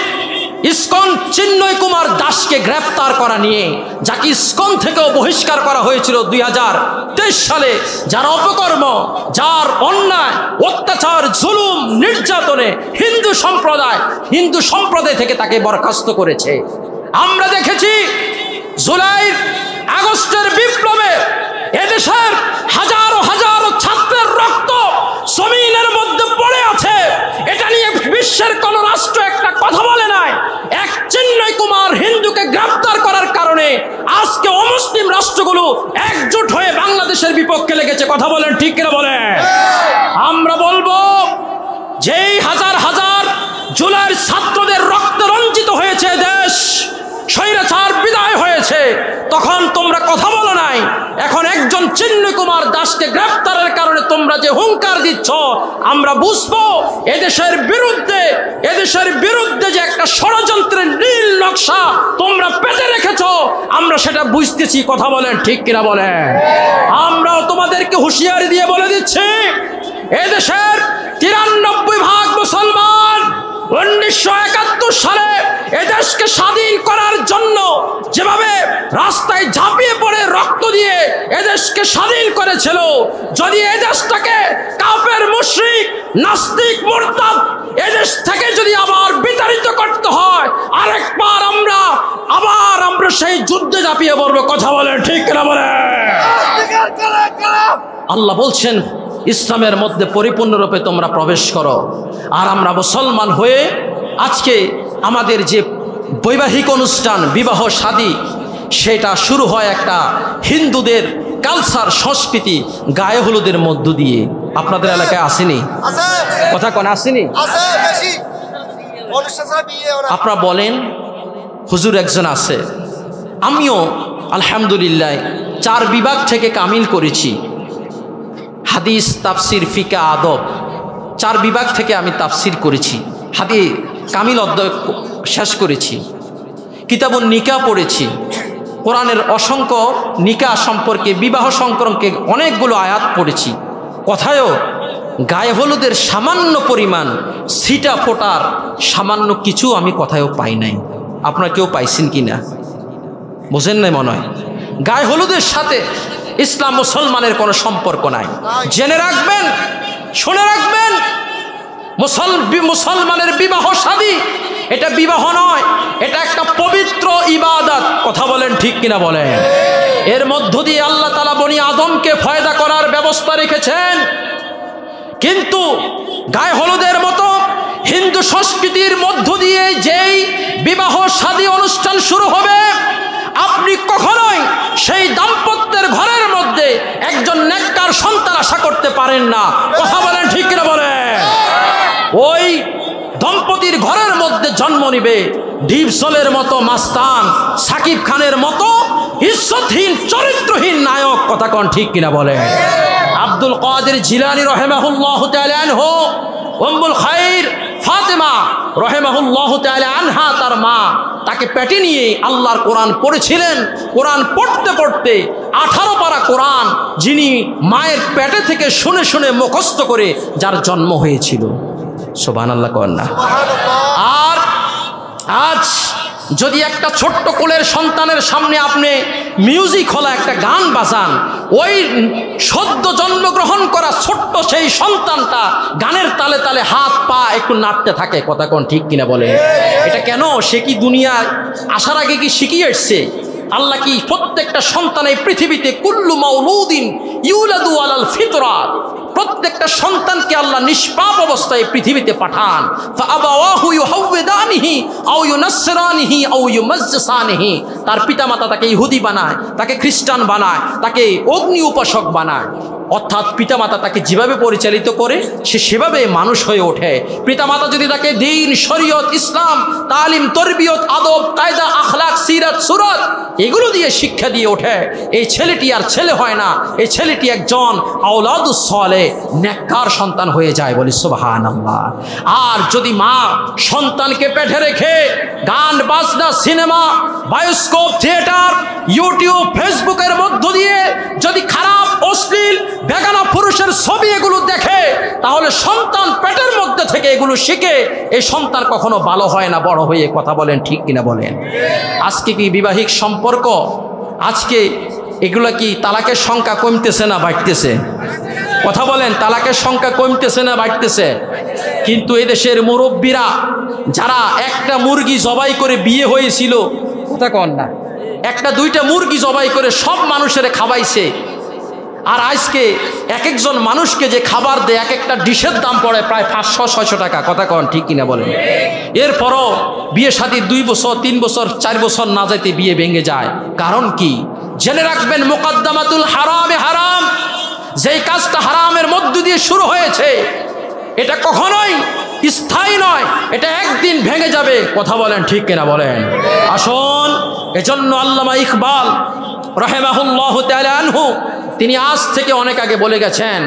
ইসকন চিন্ময় কুমার দাসকে গ্রেপ্তার করা নিয়ে, যাকে ইসকন থেকেও বহিষ্কার করা হয়েছিল 2023 সালে, যার অপকর্ম, যার অন্যায়, অত্যাচার, জুলুম, নির্যাতনে হিন্দু সম্প্রদায় থেকে তাকে বরখাস্ত করেছে। আমরা দেখেছি জুলাই আগস্টের বিপ্লবে এদেশের হাজারো হাজারো ছাত্রের রক্ত জমিনের মধ্যে পড়ে আছে। এটা নিয়ে বিশ্বের কোন রাষ্ট্র একটা কথা বলে নাই। এক চিন্ময় কুমার হিন্দুকে গ্রেফতার করার কারণে আজকে অমুসলিম রাষ্ট্রগুলো একজোট হয়ে বাংলাদেশের বিপক্ষে লেগেছে। কথা বলেন ঠিক কিনা বলেন? আমরা বলবো যেই হাজার হাজার জুলাইয়ের ছাত্রদের রক্তে রঞ্জিত হয়েছে দেশ, স্বৈরাচার বিদায় হয়েছে, তখন তোমরা কথা বলো নাই। এখন একজন চিন্ময় কুমার দাসকে গ্রেফতারের কারণে তোমরা যে হুঙ্কার দিচ্ছ, আমরা বুঝবো এদেশের বিরুদ্ধে যে একটা ষড়যন্ত্রের নীল নকশা তোমরা পেতে রেখেছো, আমরা সেটা বুঝতেছি। কথা বলেন ঠিক কিনা বলেন? আমরাও তোমাদেরকে হুঁশিয়ারি দিয়ে বলে দিচ্ছি, এদেশের 93% মুসলমান 1971 সালে এদেশকে স্বাধীন করার জন্য যেভাবে রাস্তায় ঝাঁপিয়ে পড়ে রক্ত দিয়ে এদেশকে স্বাধীন করেছিল, যদি এদেশটাকে কাফের মুশরিক নাস্তিক মুরতাদ এদেশ থেকে যদি আবার বিতাড়িত করতে হয়, আরেকবার আমরা সেই যুদ্ধে ঝাঁপিয়ে পড়বো। কথা বলেন ঠিক কিনা বলেন? আল্লাহ বলছেন ইসলামের মধ্যে পরিপূর্ণরূপে তোমরা প্রবেশ করো। আর আমরা মুসলমান হয়ে আজকে আমাদের যে বৈবাহিক অনুষ্ঠান, বিবাহ শাদী, সেটা শুরু হয় একটা হিন্দুদের কালচার, সংস্কৃতি, গায়ে হলুদের মধ্য দিয়ে। আপনাদের এলাকায় আসেনি? কথা কোন আসেনি? আপনারা বলেন হুজুর একজন আছে। আমিও আলহামদুলিল্লাহ 4 বিভাগ থেকে কামিল করেছি। হাদিস, তাফসির, ফিকা, আদব, 4 বিভাগ থেকে আমি তাফসির করেছি। হাদিস কামিল অধ্যায় শেষ করেছি। কিতাবুন নিকাহ পড়েছি। কোরআনের অসংখ্য নিকাহ সম্পর্কে, বিবাহ সম্পর্কে অনেকগুলো আয়াত পড়েছি। কথায়ও গায়ে হলুদের সামান্য পরিমাণ ছিটা ফোটার সামান্য কিছু আমি কথায়ও পাই নাই। আপনারা কেউ পাইছেন কি না? বোঝেন নাই মনে হয়। গায়ে হলুদের সাথে ইসলাম মুসলমানের কোনো সম্পর্ক নাই। জেনে রাখবেন, শুনে রাখবেন, মুসলমানের বিবাহ শাদী এটা বিবাহ নয়, এটা একটা পবিত্র ইবাদত। কথা বলেন ঠিক কিনা বলেন? এর মধ্য দিয়ে আল্লাহ তাআলা বনি আদমকে ফায়দা করার ব্যবস্থা রেখেছেন। কিন্তু গায়ে হলুদের মতো হিন্দু সংস্কৃতির মধ্য দিয়ে যেই বিবাহ শাদী অনুষ্ঠান শুরু হবে, আপনি কখনোই সেই দাম্পত্যের ঘরের মধ্যে একজন নেককার সন্তান আশা করতে পারেন না। কথা বলেন ঠিক কিনা বলেন? ওই দম্পতির ঘরের মধ্যে জন্ম নিবে ডিপজলের মতো মাস্তান, সাকিব খানের মতো ইজ্জতহীন, চরিত্রহীন নায়ক। কথা কোন ঠিক কিনা বলেন? আব্দুল কাদের জিলানী রাহিমাহুল্লাহু তাআলা আনহু, উম্মুল খায়র ফাতেমা রাহিমাহুল্লাহু তাআলা আনহা, তার মা তাকে পেটে নিয়ে আল্লাহর কোরআন পড়েছিলেন। কোরআন পড়তে পড়তে 18 পারা কোরআন যিনি মায়ের পেটে থেকে শুনে শুনে মুখস্থ করে যার জন্ম হয়েছিল। সুবহানাল্লাহ কন না? আর আজ যদি একটা ছোট্ট কোলের সন্তানের সামনে আপনি মিউজিক হলা একটা গান বাজান, ওই সদ্য জন্মগ্রহণ করা ছোট্ট সেই সন্তানটা গানের তালে তালে হাত পা একটু নাড়তে থাকে। কথা কোন ঠিক কিনা বলে? এটা কেন? সে কি দুনিয়ায় আসার আগে কি শিখিয়ে এসছে? আল্লাহ কি প্রত্যেকটা সন্তান এই পৃথিবীতে কুল্লু মাউলুদিন ইউলাদু আলাল ফিতরাত, প্রত্যেকটা সন্তানকে আল্লাহ নিষ্পাপ অবস্থায় পৃথিবীতে পাঠান। ফাআবাওয়াহু ইউহাউদানিহি আও ইউনাসরানিহি আও ইউমাজ্জিসানিহি, তার পিতামাতা তাকে ইহুদি বানায়, তাকে খ্রিস্টান বানায়, তাকে অগ্নি উপাসক বানায়। অর্থাৎ পিতামাতা তাকে যেভাবে পরিচালিত করে সে সেভাবে মানুষ হয়ে ওঠে। পিতামাতা যদি তাকে দ্বীন, শরীয়ত, ইসলাম, তালিম, তরবিয়ত, আদব, কায়দা, আখলাক, সিরাত, সুরাত এগুলো দিয়ে শিক্ষা দিয়ে ওঠে, এই ছেলেটি আর ছেলে হয় না, এই ছেলেটি একজন আওলাদুস সালেহ, নেককার সন্তান হয়ে যায়। বলি সুবহানাল্লাহ। আর যদি মা সন্তানকে পেটে রেখে গান বাজনা, সিনেমা, বায়োস্কোপ, থিয়েটার, ইউটিউব, ফেসবুকের মধ্য দিয়ে যদি খারাপ, অশ্লীল, বেগানা পুরুষের ছবি এগুলো দেখে, তাহলে সন্তান পেটের মধ্যে থেকে এগুলো শিখে এই সন্তান কখনো ভালো হয় না বড় হয়ে। কথা বলেন ঠিক কিনা বলেন? আজকে কি বিবাহিক সম্পর্ক, আজকে এগুলো কি তালাকের সংখ্যা কমতেছে না বাড়তেছে? কথা বলেন, তালাকের সংখ্যা কমতেছে না বাড়তেছে? কিন্তু এদেশের মুরব্বীরা যারা একটা মুরগি জবাই করে বিয়ে হয়েছিল, কথা কন না, একটা দুইটা মুরগি জবাই করে সব মানুষের খাওয়াইছে, আর আজকে এক একজন মানুষকে যে খাবার দেয় এক একটা ডিশের দাম পড়ে প্রায় 500-600 টাকা, কথা কন ঠিক কিনা বলেন? এরপরও বিয়ে শাদী 2 বছর 3 বছর 4 বছর না যাইতে বিয়ে ভেঙে যায়। কারণ কি? জেনে রাখবেন মুকদ্দমাতুল হারামে হারাম, যেই কাজটা হারামের মধ্য দিয়ে শুরু হয়েছে এটা কখনোই স্থায়ী নয়, এটা একদিন ভেঙে যাবে, কথা বলেন ঠিক কিনা বলেন? আসুন, এজন্য আল্লামা ইকবাল রাহিমাহুল্লাহু তাআলা আনহু তিনি আজ থেকে অনেক আগে বলে গেছেন,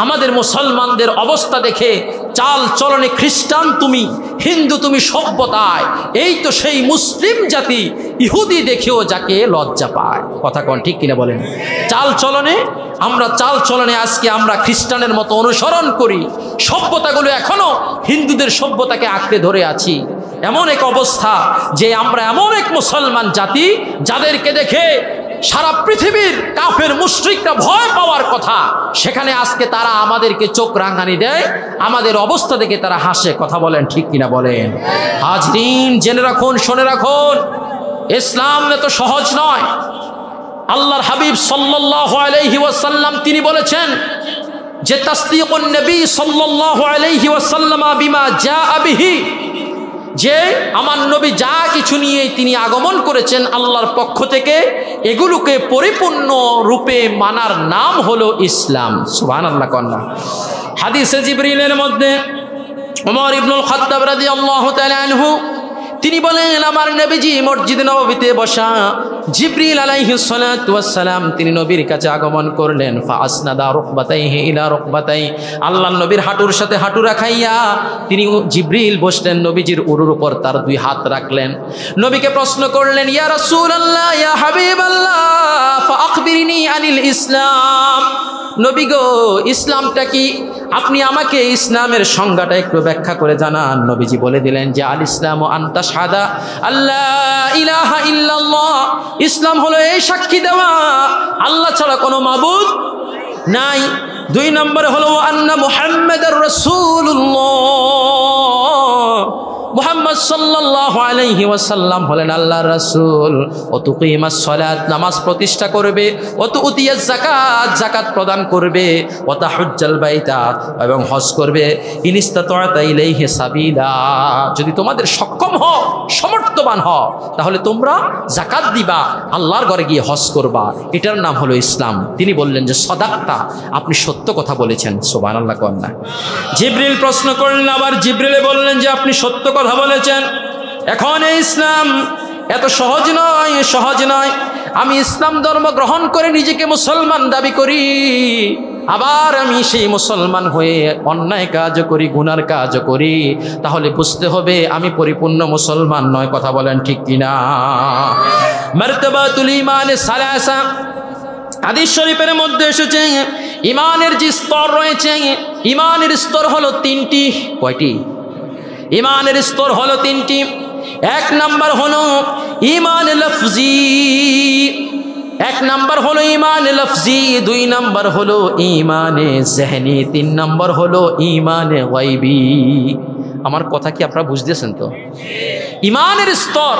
আমাদের মুসলমানদের অবস্থা দেখে চাল চলনে খ্রিস্টান তুমি, হিন্দু তুমি সভ্যতায়, এই তো সেই মুসলিম জাতি ইহুদি দেখেও যাকে লজ্জা পায়, কথা কোন ঠিক কিনা বলেন? চাল চলনে আজকে আমরা খ্রিস্টানের মতো অনুসরণ করি, সভ্যতাগুলো এখনো হিন্দুদের সভ্যতাকে আঁকড়ে ধরে আছি। এমন এক অবস্থা যে আমরা এমন এক মুসলমান জাতি যাদেরকে দেখে সারা পৃথিবীর কাফের মুশরিকরা ভয় পাওয়ার কথা, সেখানে আজকে তারা আমাদেরকে চোখ রাঙানি দেয়, আমাদের অবস্থা দেখে তারা হাসে, কথা বলেন ঠিক কিনা বলেন? হাজরিন, জেনে রাখুন, শুনে রাখুন, ইসলাম এত সহজ নয়। আল্লাহর হাবিব সাল্লাল্লাহু আলাইহি ওয়াসাল্লাম তিনি বলেছেন যে তাসদীকুন নবী সাল্লাল্লাহু আলাইহি ওয়াসাল্লাম বিমা জাআ বিহি, যে আমার নবী যা কিছু নিয়ে তিনি আগমন করেছেন আল্লাহর পক্ষ থেকে, এগুলোকে পরিপূর্ণ রূপে মানার নাম হলো ইসলাম। সুবহানাল্লাহ কন্যা। হাদিসে জিবরিলের মধ্যে ওমর ইবনুল খাত্তাব রাদিয়াল্লাহু তাআলা আনহু তিনি বলেন, আমার নবীজি মসজিদে নববীতে বসা, জিবরিল আলাইহিস সালাতু ওয়াস সালাম তিনি নবীর কাছে আগমন করলেন। ফাআসনাদা রুকবাতাইহি ইলা রুকবাতাই, আল্লাহর নবীর হাঁটুর সাথে হাঁটু রাখাইয়া তিনি জিবরিল বসলেন, নবীজির উরুর উপর তার 2 হাত রাখলেন। নবীকে প্রশ্ন করলেন, ইয়া রাসূলুল্লাহ, ইয়া হাবিবাল্লাহ, ফাআখবিরনি আনিল ইসলাম, নবী গো ইসলামটা কি? আপনি আমাকে ইসলামের সংজ্ঞাটা একটু ব্যাখ্যা করে জানান। নবীজি বলে দিলেন যে আল ইসলামু আন তাশহাদা আল্লাহ ইলাহা ইল্লাল্লাহ, ইসলাম হলো এই সাক্ষী দেওয়া আল্লাহ ছাড়া কোনো মাবুদ নাই। 2 নম্বরে হলো আন্না মুহাম্মাদুর রাসূলুল্লাহ, মুহাম্মদ সাল্লাল্লাহু আলাইহি ওয়াসাল্লাম হলেন আল্লাহর রাসূল। ও তুকিমাস সালাত, নামাজ প্রতিষ্ঠা করবে, ও তুতিয়াজ যাকাত, যাকাত প্রদান করবে, ও তাহুজ্জাল বাইতা, এবং হজ করবে, ইনিস্তাতা'তা ইলাইহি সাবিলা, যদি তোমাদের সক্ষম হও, সমর্থবান হও, তাহলে তোমরা যাকাত দিবা, আল্লাহর ঘরে গিয়ে হজ করবা, এটার নাম হলো ইসলাম। তিনি বললেন যে সাদাক্তা, আপনি সত্য কথা বলেছেন। সুবহানাল্লাহ কন্যা। জিবরিল প্রশ্ন করলেন, আবার জিবরিলে বললেন যে আপনি সত্য কথা বলেছেন। এখন এই ইসলাম এত সহজ নয়। আমি ইসলাম ধর্ম গ্রহণ করে নিজেকে মুসলমান দাবি করি, আবার আমি সেই মুসলমান হয়ে অন্যায় কাজ করি, গুনার কাজ করি, তাহলে বুঝতে হবে আমি পরিপূর্ণ মুসলমান নয়, কথা বলেন ঠিক কিনা? মারতাবাতুল ঈমানে সালাসা, হাদিস শরীফের মধ্যে এসেছে ঈমানের যে স্তর রয়েছে, ঈমানের স্তর হলো 3টি। কয়টি? ঈমানের স্তর হলো 3টি। 1 নাম্বার হলো ঈমান লফজি, 1 নাম্বার হলো ঈমান লফজি, 2 নাম্বার হলো ঈমানে জহনি, 3 নাম্বার হলো ঈমানে গায়বি। আমার কথা কি আপনারা বুঝতেছেন তো? ঈমানের স্তর,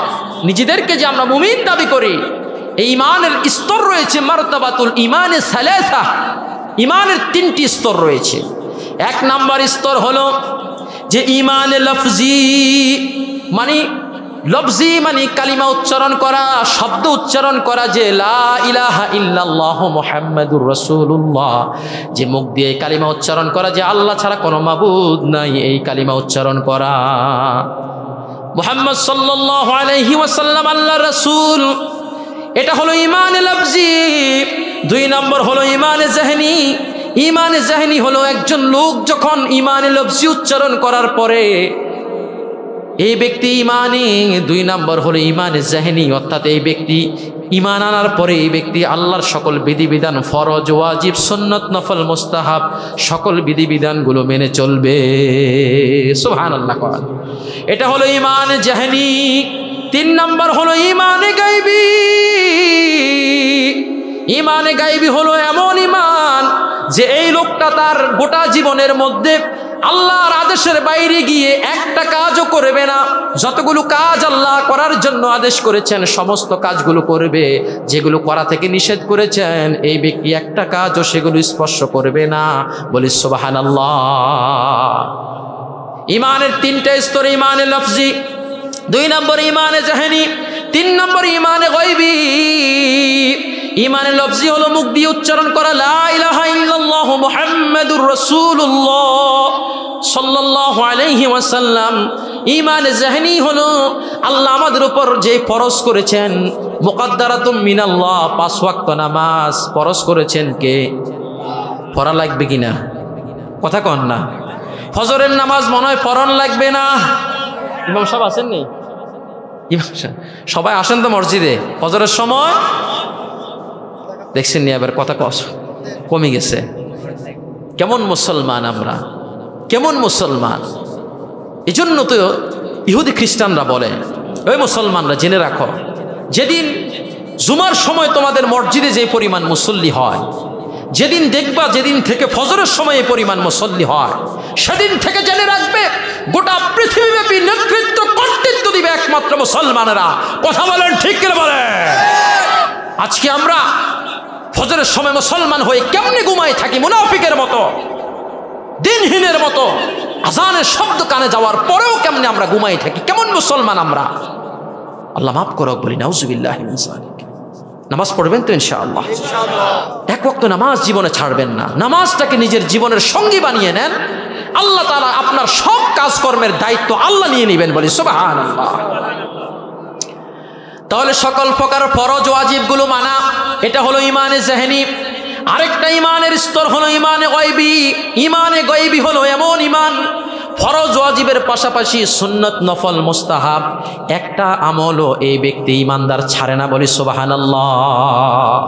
নিজেদেরকে যে আমরা মুমিন দাবি করি, এই ঈমানের স্তর রয়েছে মারতাবাতুল ঈমানে সালাসা, ঈমানের 3টি স্তর রয়েছে। 1 নাম্বার স্তর হলো যে ঈমানে লফজি, মানে লফজি মানে কালিমা উচ্চারণ করা, শব্দ উচ্চারণ করা, যে লা ইলাহা ইল্লাল্লাহ মুহাম্মাদুর রাসূলুল্লাহ, যে মুখ দিয়ে কালিমা উচ্চারণ করা যে আল্লাহ ছাড়া কোনো মাবুদ নাই, এই কালিমা উচ্চারণ করা, মুহাম্মদ সাল্লাল্লাহু আলাইহি ওয়াসাল্লাম আল্লাহর রাসূল, এটা হলো ঈমানে লফজি। 2 নম্বর হলো ঈমানে জহনি। ঈমানে জহনি হলো একজন লোক যখন ঈমানে লফজি উচ্চারণ করার পরে এই ব্যক্তি ঈমানে, 2 নম্বর হলো ঈমানে জহনি, অর্থাৎ এই ব্যক্তি ঈমান আনার পরে এই ব্যক্তি আল্লাহর সকল বিধিবিধান, ফরজ, ওয়াজিব, সুন্নাত, নফল, মুস্তাহাব সকল বিধিবিধানগুলো মেনে চলবে। সুবহানাল্লাহ। এটা হলো ঈমানে জহনি। 3 নম্বর হলো ঈমানে গায়বি। ঈমানে গায়বি হলো এমন ঈমান যে এই লোকটা তার গোটা জীবনের মধ্যে আল্লাহর আদেশের বাইরে গিয়ে একটা কাজও করবে না। যতগুলো কাজ আল্লাহ করার জন্য আদেশ করেছেন সমস্ত কাজগুলো করবে, যেগুলো করা থেকে নিষেধ করেছেন এই ব্যক্তি একটা কাজও সেগুলো স্পর্শ করবে না। বলি সুবহানাল্লাহ। ইমানের তিনটা স্তর, ইমানে লফজি, 2 নম্বর ইমানে জাহেনি, 3 নম্বর ইমানে গায়বী। ইমানে লফজি হলো মুখ দিয়ে উচ্চারণ করা লা ইলাহা ইল্লাল্লাহ মুহাম্মাদুর রাসূলুল্লাহ সাল্লাল্লাহু আলাইহি ওয়াসাল্লাম। ইমানে জাহেনি হলো আল্লাহ আমাদের উপর যে ফরজ করেছেন, মুকাদ্দারাতুম মিনাল্লাহ, 5 ওয়াক্ত নামাজ ফরজ করেছেন কে? পড়া লাগবে কিনা? কথা কন না। ফজরের নামাজ মনে হয় পড়ন লাগবে না। ইমাম সাহেব আসেন নি? ইমাম সাহেব সবাই আসেন তো মসজিদে ফজরের সময়? দেখছেন নি এবার কথা কমে গেছে। কেমন মুসলমান আমরা, কেমন মুসলমান! এই জন্য তো ইহুদি খ্রিস্টানরা বলে, ওই মুসলমানরা জেনে রাখো, যেদিন জুমার সময় তোমাদের মসজিদে যে পরিমাণ মুসল্লি হয়, যেদিন দেখবা যেদিন থেকে ফজরের সময় এই পরিমাণ মুসল্লি হয়, সেদিন থেকে জেনে রাখবে গোটা পৃথিবীব্যাপী নেতৃত্ব কর্তৃত্ব দিবে একমাত্র মুসলমানেরা। কথা বলেন ঠিক করে বলে। আজকে আমরা ফজরের সময় মুসলমান হয়ে কেমনে ঘুমাই থাকি মুনাফিকের মতো, দিনহীনের মতো। আজানের শব্দ কানে যাওয়ার পরেও কেমনে আমরা ঘুমাই থাকি, কেমন মুসলমান আমরা! আল্লাহ মাফ করুক, বলি নাউজুবিল্লাহি মিন যালিক। নামাজ পড়বেন তো ইনশাআল্লাহ? এক ওয়াক্ত নামাজ জীবনে ছাড়বেন না। নামাজটাকে নিজের জীবনের সঙ্গী বানিয়ে নেন, আল্লাহ তাআলা আপনার সব কাজকর্মের দায়িত্ব আল্লাহ নিয়ে নেবেন। বলি সুবহানাল্লাহ। তাহলে সকল প্রকার ফরজ ওয়াজিবগুলো মানা, এটা হলো ইমানে জাহেনি। আরেকটা ইমানের স্তর হলো ইমানে গায়বী। ইমানে গায়বী হলো এমন ইমান, ফরজ ওয়াজিবের পাশাপাশি সুন্নত নফল মুস্তাহাব একটা আমলও এই ব্যক্তি ইমানদার ছাড়ে না। বলি সুবহানাল্লাহ।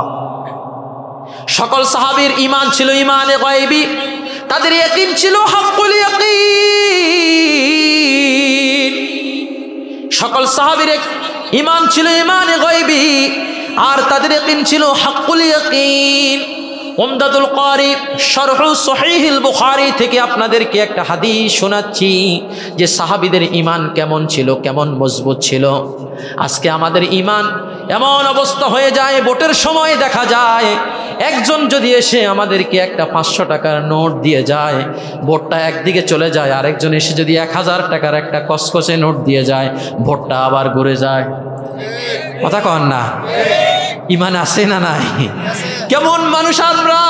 সকল সাহাবীর ইমান ছিল ইমানে গায়বী, তাদের ইয়াকিন ছিল হাক্কুল ইয়াকিন। সকল সাহাবীর ইমান ছিল ইমানে গায়বী, আর তাদের ইয়াকিন ছিল হাক্কুল ইয়াকিন। উমদাতুল কারি শরহ সহিহুল বুখারী থেকে আপনাদেরকে একটা হাদিস শোনাচ্ছি যে সাহাবীদের ঈমান কেমন ছিল, কেমন মজবুত ছিল। আজকে আমাদের ঈমান এমন অবস্থা হয়ে যায়, ভোটের সময় দেখা যায় একজন যদি এসে আমাদেরকে একটা 500 টাকার নোট দিয়ে যায়, ভোটটা একদিকে চলে যায়। আরেকজন এসে যদি 1000 টাকার একটা কসকসে নোট দিয়ে যায়, ভোটটা আবার ঘুরে যায়। কথা কন না? ঈমান আছে না নাই? কেমন মানুষ আমরা!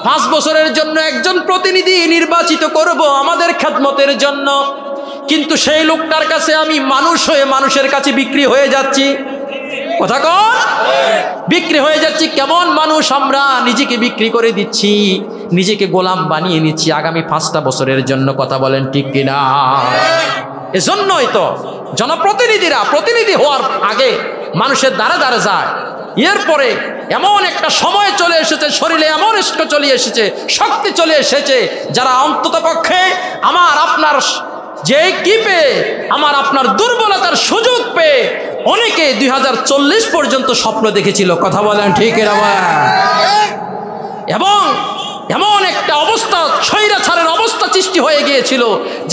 5 বছরের জন্য একজন প্রতিনিধি নির্বাচিত করব আমাদের খেদমতের জন্য, কিন্তু সেই লোকটার কাছে আমি মানুষ হয়ে মানুষের কাছে বিক্রি হয়ে যাচ্ছি। কথা কন? বিক্রি হয়ে যাচ্ছি। কেমন মানুষ আমরা! নিজেকে বিক্রি করে দিচ্ছি, নিজেকে গোলাম বানিয়ে নিচ্ছি আগামী 5টা বছরের জন্য। কথা বলেন ঠিক কিনা? এজন্যই তো জনপ্রতিনিধিরা প্রতিনিধি হওয়ার আগে মানুষের দ্বারে দ্বারে যায়। এরপরে এমন একটা সময় চলে এসেছে, শরীরে এমন চলে এসেছে, শক্তি চলে এসেছে, যারা অন্তত পক্ষে আমার আপনার যে কি পেয়ে, আমার আপনার দুর্বলতার সুযোগ পেয়ে অনেকে 2040 পর্যন্ত স্বপ্ন দেখেছিল। কথা বলেন ঠিক এরা? এবং এমন একটা অবস্থা, স্বৈরাচারের অবস্থা সৃষ্টি হয়ে গিয়েছিল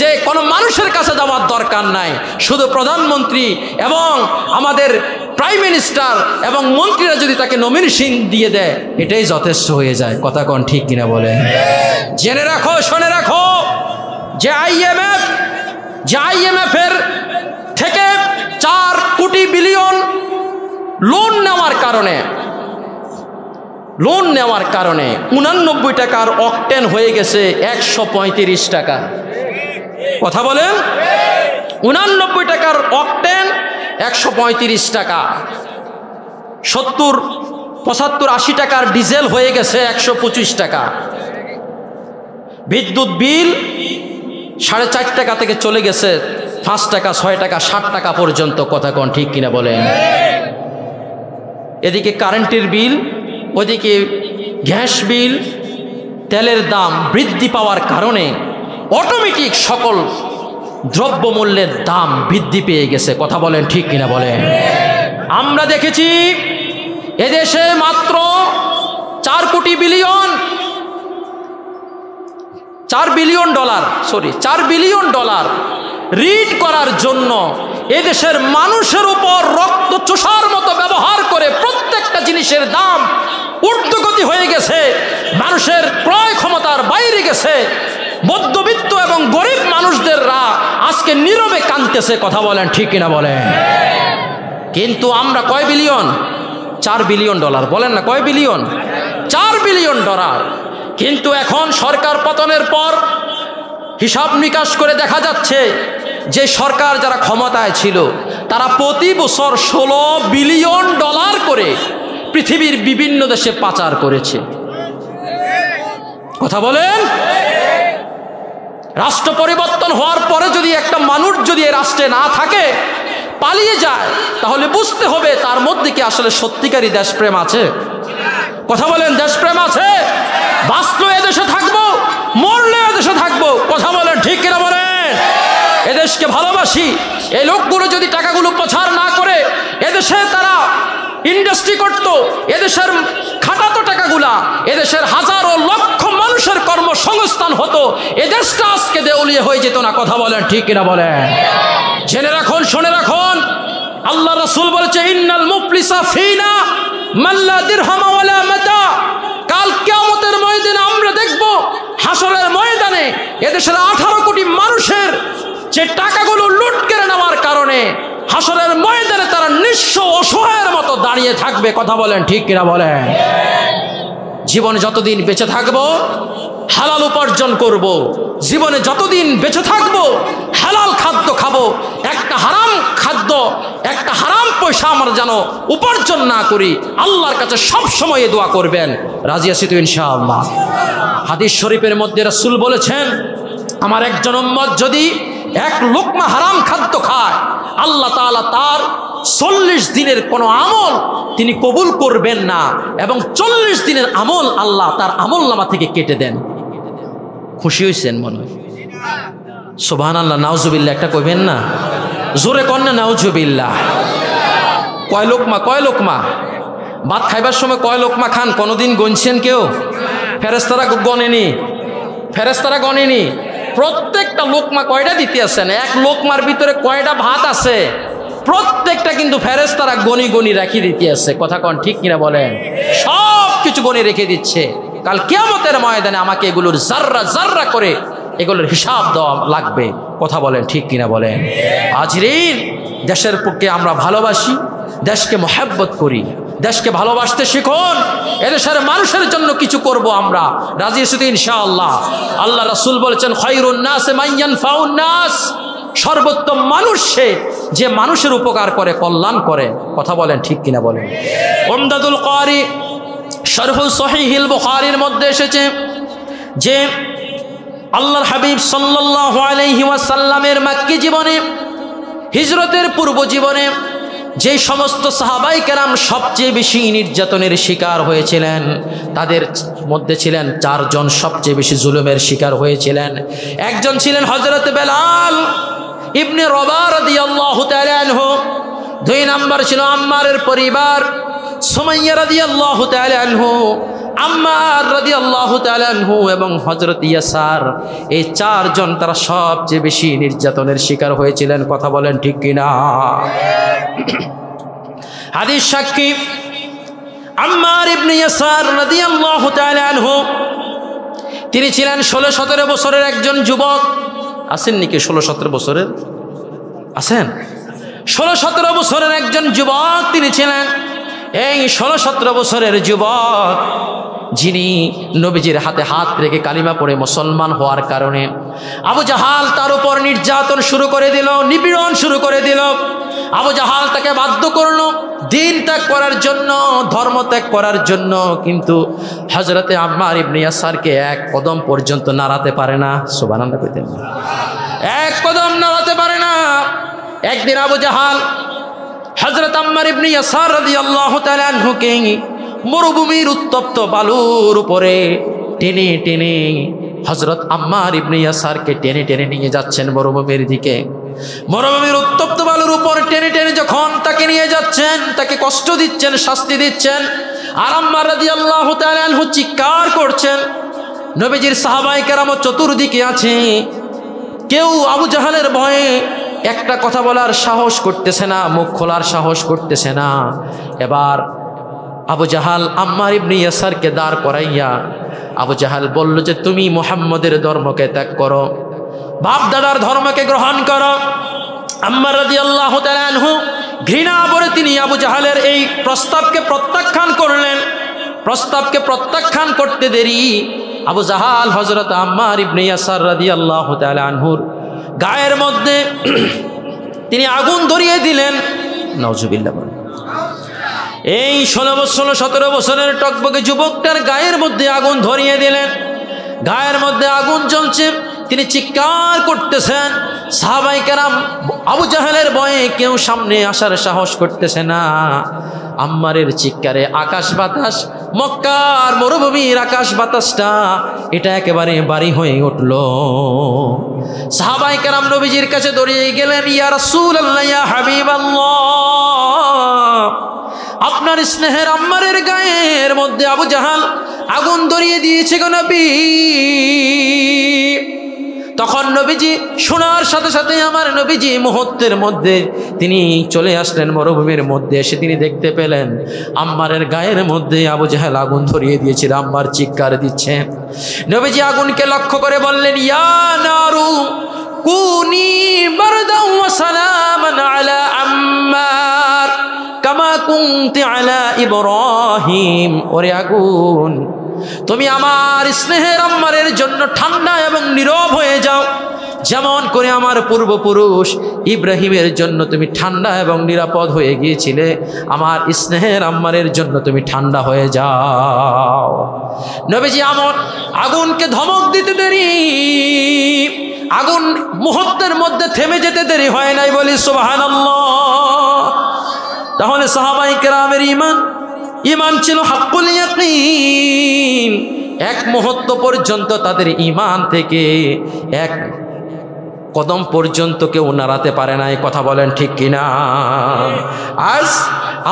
যে কোনো মানুষের কাছে যাওয়ার দরকার নাই, শুধু প্রধানমন্ত্রী এবং আমাদের প্রাইম মিনিস্টার এবং মন্ত্রীরা যদি তাকে নমিনেশন দিয়ে দেয়, এটাই যথেষ্ট হয়ে যায়। কথা কোন ঠিক কিনা বলে? জেনে রাখো, শুনে রাখো, যে আইএমএফ এর থেকে 4 কোটি বিলিয়ন লোন নেওয়ার কারণে 89 টাকার অকটেন হয়ে গেছে 135 টাকা। কথা বলেন? 89 টাকার অকটেন 135 টাকা। 70, 75, 80 টাকার ডিজেল হয়ে গেছে 125 টাকা। বিদ্যুৎ বিল 4.5 টাকা থেকে চলে গেছে 5 টাকা, 6 টাকা, 60 টাকা পর্যন্ত। কথা কোন ঠিক কিনা বলেন? এদিকে কারেন্টের বিল, ওদিকে গ্যাস বিল, তেলের দাম বৃদ্ধি পাওয়ার কারণে অটোমেটিক সকল দ্রব্যমূল্যের দাম বৃদ্ধি পেয়ে গেছে। কথা বলেন ঠিক কিনা বলেন? আমরা দেখেছি এদেশে মাত্র 4 কোটি বিলিয়ন 4 বিলিয়ন ডলার $4 বিলিয়ন ঋণ করার জন্য এদেশের মানুষের উপর রক্ত চোষার মতো ব্যবহার করে প্রত্যেকটা জিনিসের দাম ঊর্ধ্বগতি হয়ে গেছে, মানুষের ক্রয় ক্ষমতার বাইরে গেছে। মধ্যবিত্ত এবং গরিব মানুষদেররা আজকে নীরবে কাঁদতেছে। কথা বলেন ঠিক কিনা বলেন? কিন্তু আমরা কয় বিলিয়ন? $4 বিলিয়ন। বলেন না কয় বিলিয়ন? $4 বিলিয়ন। কিন্তু এখন সরকার পতনের পর হিসাব নিকাশ করে দেখা যাচ্ছে যে সরকার যারা ক্ষমতায় ছিল তারা প্রতি বছর $16 বিলিয়ন করে পৃথিবীর বিভিন্ন দেশে পাচার করেছে। কথা বলেন? রাষ্ট্র পরিবর্তন হওয়ার পরে যদি একটা মানুষ যদি এই রাষ্ট্রে না থাকে, পালিয়ে যায়, তাহলে বুঝতে হবে তার মধ্যে কি আসলে সত্যিকারই দেশপ্রেম আছে। কথা বলেন, দেশপ্রেম আছে? বাঁচলো এদেশে থাকবো, মরলে এদেশে থাকবো। কথা বলেন ঠিক কিনা বলেন? এদেশকে ভালোবাসি। এই লোকগুলো যদি টাকাগুলো পাচার না করে এদেশে তারা ইন্ডাস্ট্রি করত, এদেশের খাটাতো টাকাগুলা এদেশের হাজারো লক্ষ মানুষের কর্মসংস্থান হতো, এদেশটা আজকে দেউলিয়া হয়ে যেত না। কথা বলেন ঠিক কিনা বলেন? জেনে রাখুন, শুনে রাখুন, আল্লাহ রাসূল বলেছে ইন্নাল মুফলিসা ফিনা মাল্লা দিরহাম ওয়ালা মাতা। কাল কিয়ামতের ময়দানে আমরা দেখব, হাসরের ময়দানে এদেশের 18 কোটি মানুষের যে টাকাগুলো লুট কেড়ে নেওয়ার কারণে হাসরের ময়দানে তারা নিঃস্ব অসহায়ের মতো দাঁড়িয়ে থাকবে। কথা বলেন ঠিক কিনা বলেন? জীবনে যতদিন বেঁচে থাকবো হালাল উপার্জন করব, জীবনে যতদিন বেঁচে থাকবো হালাল খাদ্য খাবো। একটা হারাম খাদ্য, একটা হারাম পয়সা আমরা যেন উপার্জন না করি। আল্লাহর কাছে সব সময় দোয়া করবেন। রাজি আছি তো ইনশাআল্লাহ? হাদিস শরীফের মধ্যে রাসূল বলেছেন, আমার একজন উম্মত যদি 1 লোকমা হারাম খাদ্য খায়, আল্লাহ তাআলা তার 40 দিনের কোনো আমল তিনি কবুল করবেন না, এবং 40 দিনের আমল আল্লাহ তার আমলনামা থেকে কেটে দেন। খুশি হয়েছেন মনে হয়? সুবহানাল্লাহ, নাউজুবিল্লাহ একটা কইবেন না? জোরে কন না নাউজুবিল্লাহ। কয় লোকমা ভাত খাইবার সময় কয় লোকমা খান কোনোদিন গণছেন কেউ? ফেরেশতারা গণেনি। প্রত্যেকটা লোকমা কয়টা দিতে আছেন? 1 লোকমার ভিতরে কয়টা ভাত আছে প্রত্যেকটা কিন্তু ফেরেশতারা গনি রাখি দিতে আছে। কথা কন ঠিক কিনা বলেন? সব কিছু গনি রেখে দিচ্ছে। কাল কিয়ামতের ময়দানে আমাকে এগুলোর জাররা করে এগুলোর হিসাব দেওয়া লাগবে। কথা বলেন ঠিক কিনা বলেন? হাজরিন, দেশের পক্ষে আমরা ভালোবাসি, দেশকে মহব্বত করি, দেশকে ভালোবাসতে শিখুন। এদেশের মানুষের জন্য কিছু করব আমরা। রাজি আছি তো ইনশাআল্লাহ? আল্লাহ রাসূল বলেছেন খায়রুন নাস মান ইয়ানফাউন নাস। সর্বোত্তম মানুষ সে যে মানুষের উপকার করে, কল্যাণ করে। কথা বলেন ঠিক কিনা বলেন? উমদাতুল কারি শরহ সহিহুল বুখারীর মধ্যে এসেছে যে আল্লাহর হাবিব সাল্লাল্লাহু আলাইহি ওয়াসাল্লামের মক্কি জীবনে, হিজরতের পূর্ব জীবনে যে সমস্ত সাহাবায়ে কেরাম সবচেয়ে বেশি নির্যাতনের শিকার হয়েছিলেন, তাদের মধ্যে ছিলেন 4 জন সবচেয়ে বেশি জুলুমের শিকার হয়েছিলেন। একজন ছিলেন হযরত বেলাল ইবনে রবাহ রাদিয়াল্লাহু তাআলা আনহু। 2 নম্বর ছিল আম্মারের পরিবার সুমাইয়া রাদিয়াল্লাহু তাআলা আনহু, আম্মার রাদিয়াল্লাহু তাআলা আনহু এবং হযরত ইয়াসার। এই 4 জন তারা সবচেয়ে বেশি নির্যাতনের শিকার হয়েছিলেন। কথা বলেন ঠিক কিনা? হাদিস সাক্ষী আম্মার ইবনে ইয়াসার রাদিয়াল্লাহু তাআলা আনহু, তিনি ছিলেন 16-17 বছরের একজন যুবক। আছেন নাকি 16-17 বছরের? আছেন? 16-17 বছরের একজন যুবক তিনি ছিলেন। এই 16-17 বছরের যুবক যিনি নবীজির হাতে হাত রেখে কালিমা পড়ে মুসলমান হওয়ার কারণে আবু জাহাল তার উপর নির্যাতন শুরু করে দিল, নিপীড়ন শুরু করে দিল। আবু জাহাল তাকে বাধ্য করলো দিন ত্যাগ করার জন্য, ধর্ম ত্যাগ করার জন্য। কিন্তু হযরতে আম্মার ইবনে ইয়াসারকে 1 কদম পর্যন্ত নাড়াতে পারে না। সুবহানাল্লাহ কইতেন, 1 কদম নাড়াতে পারে না। একদিন আবু জাহাল হযরত আম্মার ইবনে ইয়াসার রাদিয়াল্লাহু তাআলা আনহুকে মরুভূমির উত্তপ্ত বালুর উপরে টেনে টেনে হযরত আম্মার ইবনে ইয়াসারকে টেনে টেনে নিয়ে যাচ্ছেন মরুভূমির দিকে। মরুভূমির উত্তপ্ত বালুর উপর টেনে টেনে যখন তাকে নিয়ে যাচ্ছেন, তাকে কষ্ট দিচ্ছেন, শাস্তি দিচ্ছেন, আর আম্মার রাদিয়াল্লাহু তাআলা আনহু চিৎকার করছেন, নবীজির সাহাবায়ে কেরাম চতুর্দিকে আছে, কেউ আবু জাহালের ভয়ে একটা কথা বলার সাহস করতেছে না, মুখ খোলার সাহস করতেছে না। এবার আবু জাহাল আম্মার ইবনে ইয়াসারকে দাঁড় করাইয়া আবু জাহাল বলল যে তুমি মুহাম্মদের ধর্মকে ত্যাগ করো, বাপ দাদার ধর্মকে গ্রহণ করো। আম্মার রাদিয়াল্লাহু তাআলা আনহু ঘৃণা ভরে তিনি আবু জাহালের এই প্রস্তাবকে প্রত্যাখ্যান করলেন। প্রস্তাবকে প্রত্যাখ্যান করতে দেরি আবু জাহাল হযরত আম্মার ইবনে ইয়াসার রাদিয়াল্লাহু তাআলা আনহুর গায়ের মধ্যে তিনি আগুন ধরিয়ে দিলেন। নাউজুবিল্লাহ। এই 16 বছর 17 বছরের টকবকে যুবকটার গায়ের মধ্যে আগুন ধরিয়ে দিলেন। গায়ের মধ্যে আগুন জ্বলছে, তিনি চিৎকার করতেছেন। সাহাবায়ে কেরাম আবু জাহেলের ভয়ে কেউ সামনে আসার সাহস করতেছে না। আম্মারের চিৎকারে আকাশ বাতাস, মক্কার মরুভূমির আকাশ বাতাসটা এটা একেবারে বাড়ি হয়ে উঠল। সাহাবায়ে কেরাম নবীজির কাছে দৌড়িয়ে গেলেন, ইয়া রাসূলুল্লাহ, ইয়া হাবিবাল্লাহ, আপনার স্নেহের আম্মারের গায়ের মধ্যে আবু জাহাল আগুন ধরিয়ে দিয়েছে গো নবী। তখন নবীজি শোনার সাথে সাথে আমার নবীজি মুহূর্তের মধ্যে তিনি চলে আসলেন মরুভূমির মধ্যে। এসে তিনি দেখতে পেলেন আম্মারের গায়ের মধ্যে আবু জাহেল আগুন ধরিয়ে দিয়েছিল। আম্মার চিৎকার দিচ্ছে। নবীজি আগুনকে লক্ষ্য করে বললেন, ইয়া নারু কুনি বারদাও ওয়া সালামান আলা আম্মার কামা কুনতি আলা ইব্রাহিম। ওরে আগুন, তুমি আমার স্নেহের আম্মারের জন্য ঠান্ডা এবং নীরব হয়ে যাও, যেমন করে আমার পূর্বপুরুষ ইব্রাহিমের জন্য তুমি ঠান্ডা এবং নিরাপদ হয়ে গিয়েছিলে, আমার স্নেহের আম্মারের জন্য তুমি ঠান্ডা হয়ে যাও। নবীজি আমার আগুনকে ধমক দিতে দেরি, আগুন মুহূর্তের মধ্যে থেমে যেতে দেরি হয় নাই, বলি সুবহানাল্লাহ। তাহলে সাহাবায়ে কেরামের ঈমান ছিল হাক্কুল ইয়াকিন। এক মুহূর্ত পর্যন্ত তাদের ঈমান থেকে এক কদম পর্যন্ত কেউ নাড়াতে পারে না। এই কথা বলেন ঠিক কিনা? আজ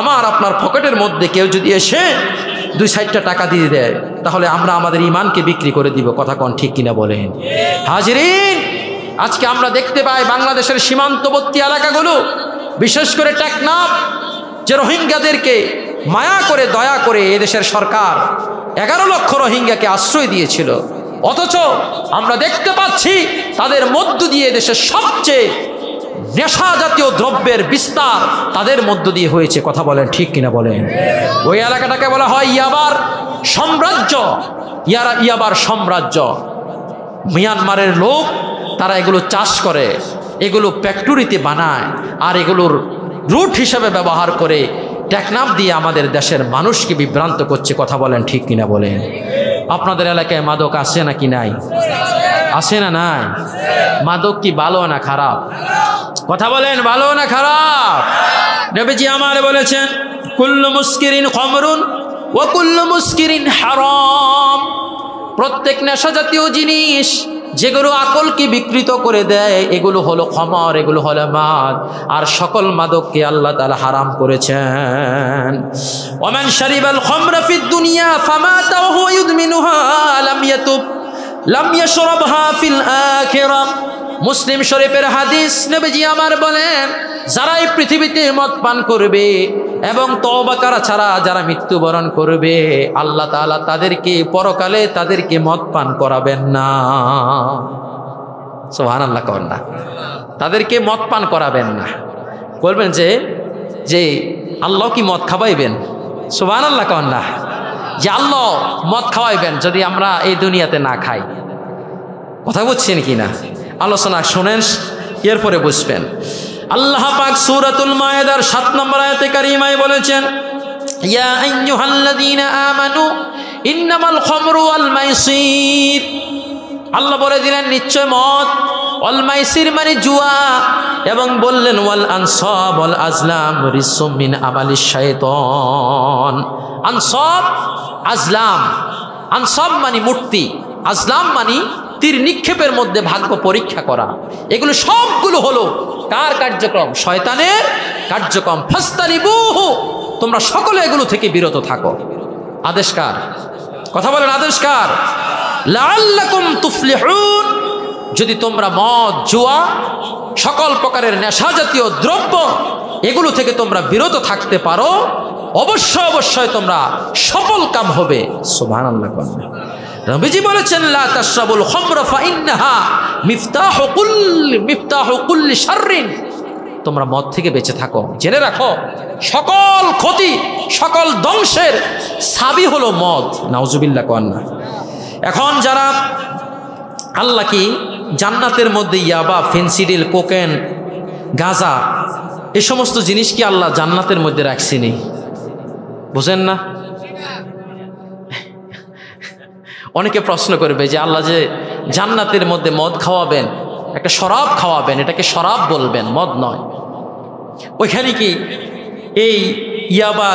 আমার আপনার পকেটের মধ্যে কেউ যদি এসে 2-4টা টাকা দিয়ে দেয়, তাহলে আমরা আমাদের ঈমানকে বিক্রি করে দিব। কথা কোন ঠিক কিনা বলেন? হাজিরিন, আজকে আমরা দেখতে পাই বাংলাদেশের সীমান্তবর্তী এলাকাগুলো, বিশেষ করে টেকনাফ, যে রোহিঙ্গাদেরকে মায়া করে দয়া করে এদেশের সরকার 11 লক্ষ রোহিঙ্গাকে আশ্রয় দিয়েছিল। অথচ আমরা দেখতে পাচ্ছি তাদের মধ্য দিয়ে দেশের সবচেয়ে নেশা জাতীয় দ্রব্যের বিস্তার তাদের মধ্য দিয়ে হয়েছে। কথা বলেন ঠিক কিনা বলেন? ওই এলাকাটাকে বলা হয় ইয়াবার সাম্রাজ্য। ইয়াবার সাম্রাজ্য। মিয়ানমারের লোক তারা এগুলো চাষ করে, এগুলো ফ্যাক্টরিতে বানায়, আর এগুলোর রুট হিসাবে ব্যবহার করে টেকনাফ দিয়ে আমাদের দেশের মানুষকে বিভ্রান্ত করছে। কথা বলেন ঠিক কিনা বলেন? আপনাদের এলাকায় মাদক আছে নাকি নাই? আছে না নাই? মাদক কি ভালো না খারাপ? কথা বলেন, ভালো না খারাপ? নবীজি আমার বলেছেন, কুল্লু মুস্কিরিন খামরুন ওয়া কুল্লু মুস্কিরিন হারাম। প্রত্যেক নেশা জাতীয় জিনিস যেগুলো আকলকে বিকৃত করে দেয় এগুলো হলো খমর, এগুলো হলো মাদ, আর সকল মাদককে আল্লাহ তাআলা হারাম করেছেন। ওমান শারিবাল খামরা ফিদ দুনিয়া ফামাতা ওয়া হুয়া ইউদমিনুহা লাম ইয়াতুব লাম ইয়াশরাবহা ফিল আখিরাহ। মুসলিম শরীফের হাদিস। নবীজি আমার বলেন, যারা এই পৃথিবীতে মদ পান করবে এবং তওবা করা ছাড়া যারা মৃত্যুবরণ করবে, আল্লাহ তাআলা তাদেরকে পরকালে তাদেরকে মদ পান করাবেন না। সুবহানাল্লাহ কন না? তাদেরকে মদ পান করাবেন না। বলবেন যে আল্লাহ কি মদ খাওয়াইবেন? সুবহানাল্লাহ কন না? যে আল্লাহ মদ খাওয়াইবেন যদি আমরা এই দুনিয়াতে না খাই। কথা বুঝছেন কি না? আলোচনা শোনেন, এরপরে বুঝবেন। আল্লাহ পাক সূরাতুল মায়েদার 7 নম্বর আয়াতে কারিমায় বলেছেন, ইয়া আইয়ুহাল্লাযীনা আমানু ইন্নামাল খামরু ওয়াল মাইসির। আল্লাহ বলে দিলেন নিশ্চয় মদ, ওয়াল মাইসির মানে জুয়া, এবং বললেন ওয়াল আনসাব ওয়াল আজলাম রিজসুম মিন আমালিশ শাইতান। আনসাব, আজলাম। আনসাব মানে মূর্তি, আজলাম মানে তীর নিক্ষেপের মধ্যে ভাগ্য পরীক্ষা করা। এগুলো সবগুলো হলো কার কার্যক্রম? শয়তানের কার্যক্রম। ফাস্তানিবুহু, তোমরা সকলে এগুলো থেকে বিরত থাকো। আদেশ কার? কথা বলেন, আদেশ কার? লাআল্লাকুম তুফলিহুন, যদি তোমরা মদ, জুয়া, সকল প্রকারের নেশা জাতীয় দ্রব্য এগুলো থেকে তোমরা বিরত থাকতে পারো, অবশ্যই তোমরা সফল কাম হবে। সুবহানাল্লাহ। নবীজি বলেছেন লা তাশরাবুল খামরা ফাইন্নাহা মিফতাহু কুল্লি শাররিন, তোমরা মদ থেকে বেঁচে থাকো, জেনে রাখো সকল ক্ষতি, সকল ধ্বংসের চাবি হলো মদ। নাউজুবিল্লাহ কোয়ান্না। এখন যারা আল্লাহ কি জান্নাতের মধ্যে ইয়াবা, ফেন্সিডিল, কোকেন, গাঁজা এই সমস্ত জিনিস কি আল্লাহ জান্নাতের মধ্যে রাখছেনি? বুঝেন না? অনেকে প্রশ্ন করবে যে আল্লাহ যে জান্নাতের মধ্যে মদ খাওয়াবেন, একটা শরাব খাওয়াবেন, এটাকে শরাব বলবেন, মদ নয়। ওইখানে কি এই ইয়াবা,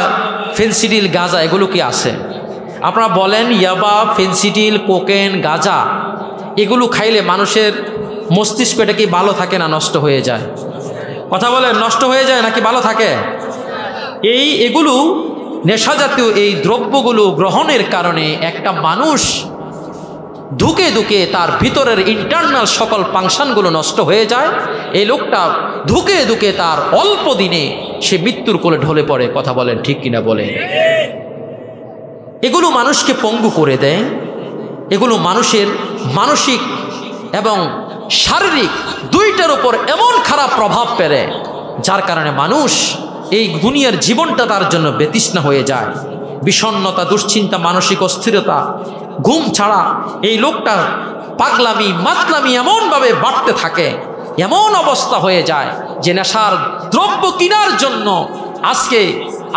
ফেন্সিডিল, গাঁজা এগুলো কি আছে? আপনারা বলেন ইয়াবা, ফেন্সিডিল, কোকেন, গাঁজা এগুলো খাইলে মানুষের মস্তিষ্ক এটা কি ভালো থাকে না নষ্ট হয়ে যায়? কথা বলেন, নষ্ট হয়ে যায় নাকি ভালো থাকে? এগুলো নেশা জাতীয় এই দ্রব্যগুলো গ্রহণের কারণে একটা মানুষ ধুকে ধুকে তার ভিতরের ইন্টারনাল সকল ফাংশনগুলো নষ্ট হয়ে যায়। এই লোকটা ধুকে ধুকে তার অল্প দিনে সে মৃত্যুর কোলে ঢলে পড়ে। কথা বলেন ঠিক কিনা বলেন? এগুলো মানুষকে পঙ্গু করে দেয়, এগুলো মানুষের মানসিক এবং শারীরিক দুইটার উপর এমন খারাপ প্রভাব ফেলে যার কারণে মানুষ এই দুনিয়ার জীবনটা তার জন্য বেতৃষ্ণা হয়ে যায়। বিষণ্ণতা, দুশ্চিন্তা, মানসিক অস্থিরতা, ঘুম ছাড়া এই লোকটার পাগলামি, মাতলামি এমনভাবে বাড়তে থাকে, এমন অবস্থা হয়ে যায় যে নেশার দ্রব্য কেনার জন্য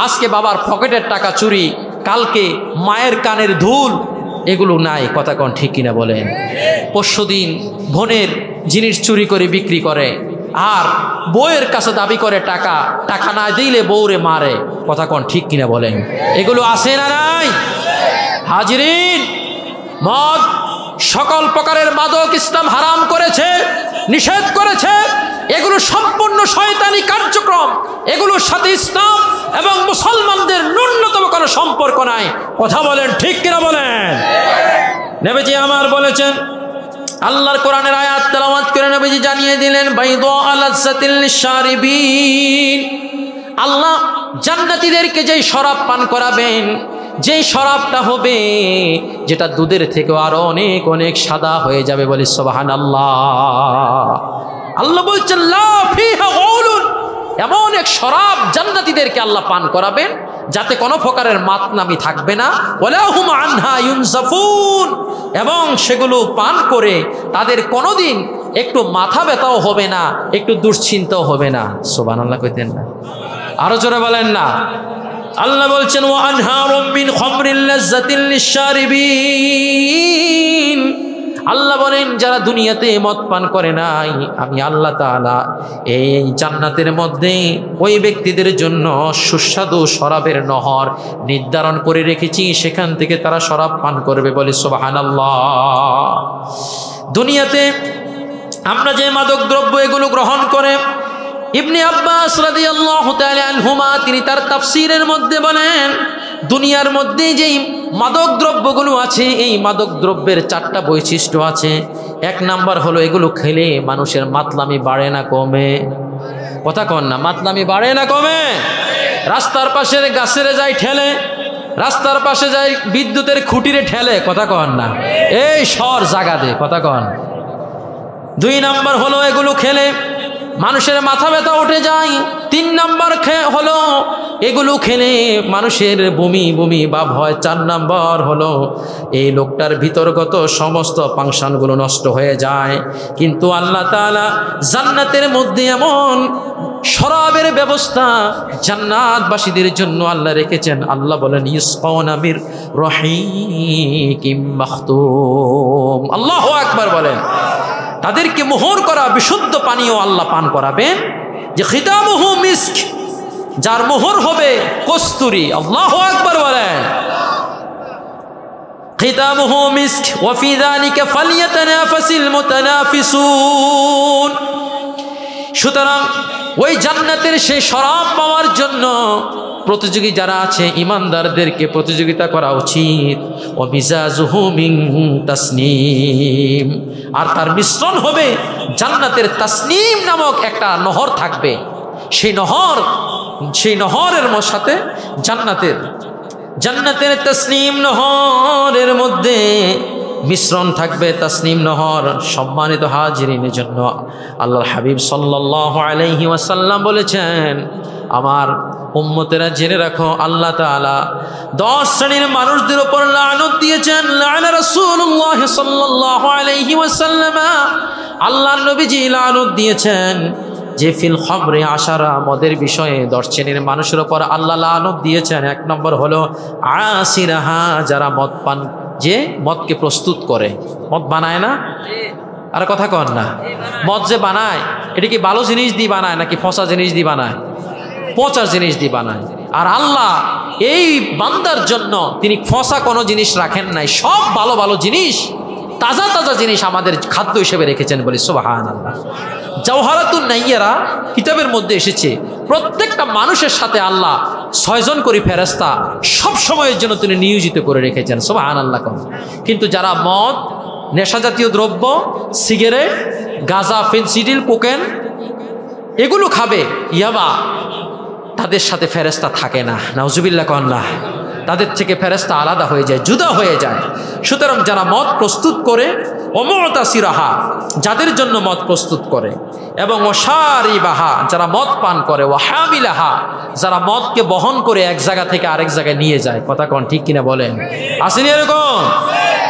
আজকে বাবার পকেটের টাকা চুরি, কালকে মায়ের কানের ধুল, এগুলো নাই। কথা কন ঠিক কিনা বলেন? পরশুদিন বোনের জিনিস চুরি করে বিক্রি করে, আর বউয়ের কাছে দাবি করে টাকা, টাকা না দিলে বউরে মারে। কথা কন ঠিক কিনা বলেন? এগুলো আছে না নাই? হাজিরিন, মদ, সকল প্রকারের মাদক ইসলাম হারাম করেছে, নিষেধ করেছে। এগুলো সম্পূর্ণ শয়তানি কার্যক্রম, এগুলোর সাথে ইসলাম এবং মুসলমানদের ন্যূনতম কোনো সম্পর্ক নাই। কথা বলেন ঠিক কিনা বলেন? নবীজি আমার বলেছেন, আল্লাহর কোরআনের আয়াত তেলাওয়াত করে নবীজি জানিয়ে দিলেন বাইদা আলাজ্জাতিল লিশারিবিন, আল্লাহ জান্নাতীদেরকে যেই শরাব পান করাবেন, যেই শরাবটা হবে যেটা দুধের থেকেও আরো অনেক অনেক সাদা হয়ে যাবে। বলি সুবহানাল্লাহ। আল্লাহ বলছেন লা ফিহা গাউলুন, এমন এক শরাব জান্নাতীদেরকে আল্লাহ পান করাবেন যাতে কোনো প্রকারের মাতনামি থাকবে না। ওয়ালা হুম আনহা ইউনজাফুন, এবং সেগুলো পান করে তাদের কোনোদিন একটু মাথা ব্যথাও হবে না, একটু দুশ্চিন্তাও হবে না। সুবহানাল্লাহ কইতেন না? আরো জোরে বলেন না? আল্লাহ বলছেন ওয়া আনহারুম মিন খামরিল লাজ্জাতিল লিশারিবিন, আল্লাহ বলেন যারা দুনিয়াতে মদ পান করে নাই, আমি আল্লাহ তাআলা এই জান্নাতের মধ্যে ওই ব্যক্তিদের জন্য সুস্বাদু শরাবের নহর নির্ধারণ করে রেখেছি, সেখান থেকে তারা শরাব পান করবে। বলি সুবহানাল্লাহ। দুনিয়াতে আমরা যে মাদক দ্রব্য এগুলো গ্রহণ করে, ইবনে আব্বাস রাদিয়াল্লাহু তাআলা আনহুমা তিনি তার তাফসীরের মধ্যে বলেন, দুনিয়ার মধ্যে যেই মাদক দ্রব্যগুলো আছে, এই মাদক দ্রব্যের 4টা বৈশিষ্ট্য আছে। 1 নাম্বার হলো এগুলো খেলে মানুষের মাতলামি বাড়ে না কমে। কথা কন না? মাতলামি বাড়ে না কমে? রাস্তার পাশের গাছের যায় ঠেলে, রাস্তার পাশে যায় বিদ্যুতের খুঁটিরে ঠেলে। কথা কন না? এই সর জাগা দে। কথা কন? 2 নাম্বার হলো এগুলো খেলে মানুষের মাথা ব্যথা উঠে যায়। 3 নাম্বার হলো এগুলো খেলে মানুষের বমি বমি ভাব হয়। 4 নাম্বার হলো এই লোকটার ভিতরগত সমস্ত ফাংশনগুলো নষ্ট হয়ে যায়। কিন্তু আল্লাহ তাআলা জান্নাতের মধ্যে এমন শরাবের ব্যবস্থা জান্নাতবাসীদের জন্য আল্লাহ রেখেছেন। আল্লাহ বলেন ইসকাউনা মির রহিকিম মাখতুম। আল্লাহু আকবার বলেন। তাদেরকে মোহর করা বিশুদ্ধ পানীয় আল্লাহ পান করাবেন, যে খিতামুহু মিস্ক, যার মোহর হবে কস্তুরী। আল্লাহু আকবার বলেন। খিতামুহু মিস্ক ওয়া ফি যালিকা ফালইয়াতানাফাসিল মুতানাফিসুন। সুতরাং ওই জান্নাতের সেই শরাব পাওয়ার জন্য প্রতিযোগী যারা আছে ইমানদারদেরকে প্রতিযোগিতা করা উচিত। ও মিজাজুহু মিন তাসনিম, আর তার মিশ্রণ হবে জান্নাতের তাসনিম নামক একটা নহর থাকবে। সেই নহরের সাথে জান্নাতের তাসনিম নহরের মধ্যে মিশ্রণ থাকবে, তাসনিম নহর। সম্মানিত হাজিরিনের জন্য আল্লাহর হাবিব সাল্লাল্লাহু আলাইহি ওয়াসাল্লাম বলেছেন, আমার উম্মতেরা জেনে রাখো, আল্লাহ তাআলা 10 শ্রেণীর মানুষদের উপর লানত দিয়েছেন। লাআনা রাসূলুল্লাহ সাল্লাল্লাহু আলাইহি ওয়াসাল্লাম, আল্লাহর নবীজি লানত দিয়েছেন যে ফিল খামরে আশারা, মদের বিষয়ে 10 শ্রেণীর মানুষের উপর আল্লাহ লানত দিয়েছেন। 1 নম্বর হলো আসিরাহা, যারা মদ পান, যে মদকে প্রস্তুত করে, মদ বানায় না, আর কথা কন না, মদ যে বানায় এটা কি ভালো জিনিস দিয়ে বানায় নাকি ফসা জিনিস দিয়ে বানায়? পচা জিনিস দিয়ে বানায়। আর আল্লাহ এই বান্দার জন্য তিনি ফসা কোনো জিনিস রাখেন নাই, সব ভালো ভালো জিনিস, তাজা তাজা জিনিস আমাদের খাদ্য হিসেবে রেখেছেন, বলি সুবহানাল্লাহ। জাওহারাতুন নাইয়ারা কিতাবের মধ্যে এসেছে, প্রত্যেকটা মানুষের সাথে আল্লাহ 6 জন করে ফেরেশতা সব সময়ের জন্য তিনি নিয়োজিত করে রেখেছেন, সুবহানাল্লাহ। কিন্তু যারা মদ, নেশাজাতীয় দ্রব্য, সিগারেট, গাঁজা, ফেনসিডিল, কোকেন এগুলো খাবে, ইয়াবা, তাদের সাথে ফেরেশতা থাকে না, নাউজুবিল্লাহ কন্না, তাদের থেকে ফেরেশতা আলাদা হয়ে যায়, জুদা হয়ে যায়। সুতরাং যারা মদ প্রস্তুত করে, ওমতাসিরাহা, যাদের জন্য মদ প্রস্তুত করে, এবং ওশারিবাহা, যারা মদ পান করে, ওয়াহামিলাহা, যারা মদকে বহন করে এক জায়গা থেকে আরেক জায়গায় নিয়ে যায়, কথা কোন ঠিক কিনা বলেন? আসেনি এরকম?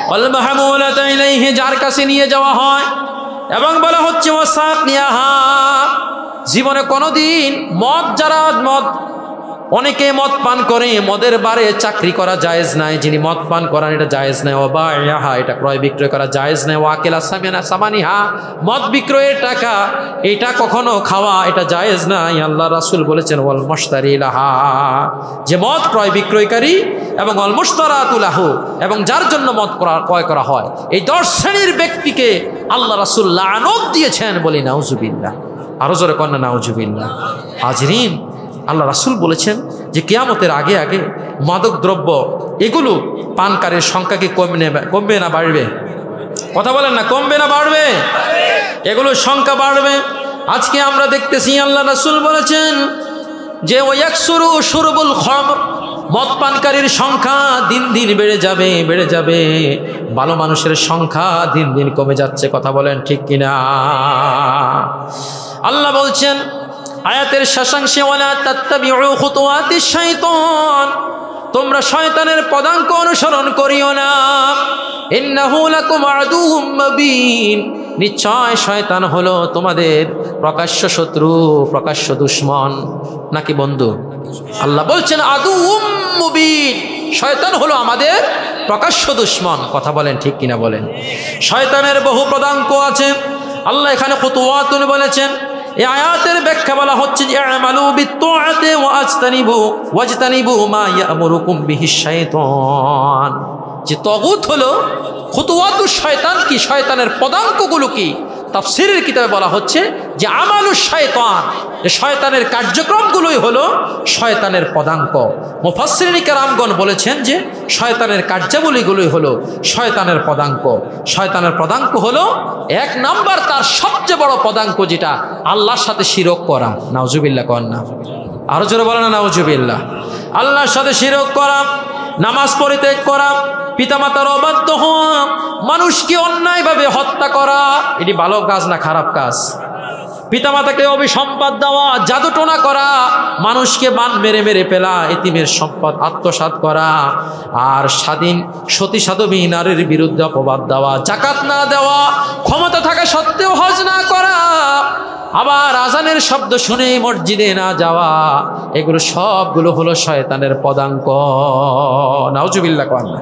ওয়াল মাহমুলাতা ইলাইহি, যার কাছে নিয়ে যাওয়া হয়, এবং বলা হচ্ছে ওয়াসাকিয়াহা, জীবনে কোনোদিন অনেকে মদ পান করে, মদের বারে চাকরি করা জায়েজ নাই, যিনি মদ পান করান এটা জায়েজ নাই। ওয়াবাইহা, এটা ক্রয় বিক্রয় করা জায়েজ নাই। ওয়াকিলা সামানিহা, মদ বিক্রয়ের টাকা এটা কখনো খাওয়া এটা জায়েজ নাই। আল্লাহ রাসূল বলেছেন ওয়াল মুশতারি লাহা, যে মদ ক্রয় বিক্রয়কারী, এবং ওয়াল মুশতারাতু লাহু, এবং যার জন্য মদ ক্রয় করা হয়, এই 10 শ্রেণীর ব্যক্তিকে আল্লাহ রাসূল লানত দিয়েছেন, বলি নাউজুবিল্লাহ। আরো জোরে কন্যা নাউজুবিল্লাহ। হাজরিন, আল্লাহ রাসূল বলেছেন যে কিয়ামতের আগে আগে মাদক দ্রব্য এগুলো পানকারীর সংখ্যা কি কমবে না বাড়বে? কথা বলেন না, কমবে না বাড়বে? এগুলোর সংখ্যা বাড়বে। আজকে আমরা দেখতেছি আল্লাহ রাসূল বলেছেন যে ওয়াকসুরু শুরবুল খামর, মদ পানকারীর সংখ্যা দিন দিন বেড়ে যাবে, ভালো মানুষের সংখ্যা দিন দিন কমে যাচ্ছে, কথা বলেন ঠিক কিনা? আল্লাহ বলছেন আয়াতের শেষাংশে, ওয়ালা তাত্তাবিউ খুতুওয়াতিশ শাইতান, তোমরা শয়তানের পদাঙ্ক অনুসরণ করিও না। ইন্নাহু লাকুম আদুউম মুবিন, নিশ্চয় শয়তান হলো তোমাদের প্রকাশ্য শত্রু, প্রকাশ্য দুশমন। নাকি বন্ধু? আল্লাহ বলছেন আদুউম মুবিন, শয়তান হলো আমাদের প্রকাশ্য দুশমন, কথা বলেন ঠিক কিনা বলেন? শয়তানের বহু পদাঙ্ক আছে। আল্লাহ এখানে খুতুওয়াতুন বলেছেন। এই আয়াতের ব্যাখ্যা বলা হচ্ছে যে আমালু বিত্তাআতি ওয়াজতানিবু মা ইয়ামুরুকুম বিহিশ শাইতান, যে তাগুত হলো, খুতুওয়াতুশ শয়তান কি, শয়তানের পদাঙ্কগুলো কি? তাফসীরের কিতাবে বলা হচ্ছে যে আমালুশ শয়তান, যে শয়তানের কার্যক্রমগুলোই হলো শয়তানের পদাঙ্ক। মুফাসসিরিন কেরামগণ বলেছেন যে শয়তানের কার্যাবলীগুলোই হলো শয়তানের পদাঙ্ক। শয়তানের পদাঙ্ক হলো 1 নাম্বার, তার সবচেয়ে বড় পদাঙ্ক যেটা আল্লাহর সাথে শিরক করা। নাউজুবিল্লাহ কন না, আরো জোরে বলেন না নাউজুবিল্লাহ। আল্লাহর সাথে শিরক করা, নামাজ পরিত্যাগ করা, পিতামাতার অবাধ্য হওয়া, মানুষকে অন্যায়ভাবে হত্যা করা, এটি ভালো কাজ না খারাপ কাজ? পিতামাতাকে অভিসম্পদ দেওয়া, জাদুটোনা করা, মানুষকে বান মেরে মেরে ফেলা, এতিমের সম্পদ আত্মসাৎ করা, আর স্বাধীন সতী সাধবী নারীর বিরুদ্ধে অপবাদ দেওয়া, যাকাত না দেওয়া, ক্ষমতা থাকা সত্ত্বেও হজ না করা, আবার আজানের শব্দ শুনে মসজিদে না যাওয়া, এগুলো সবগুলো হলো শয়তানের পদাঙ্ক। নাউজুবিল্লাহ কন না।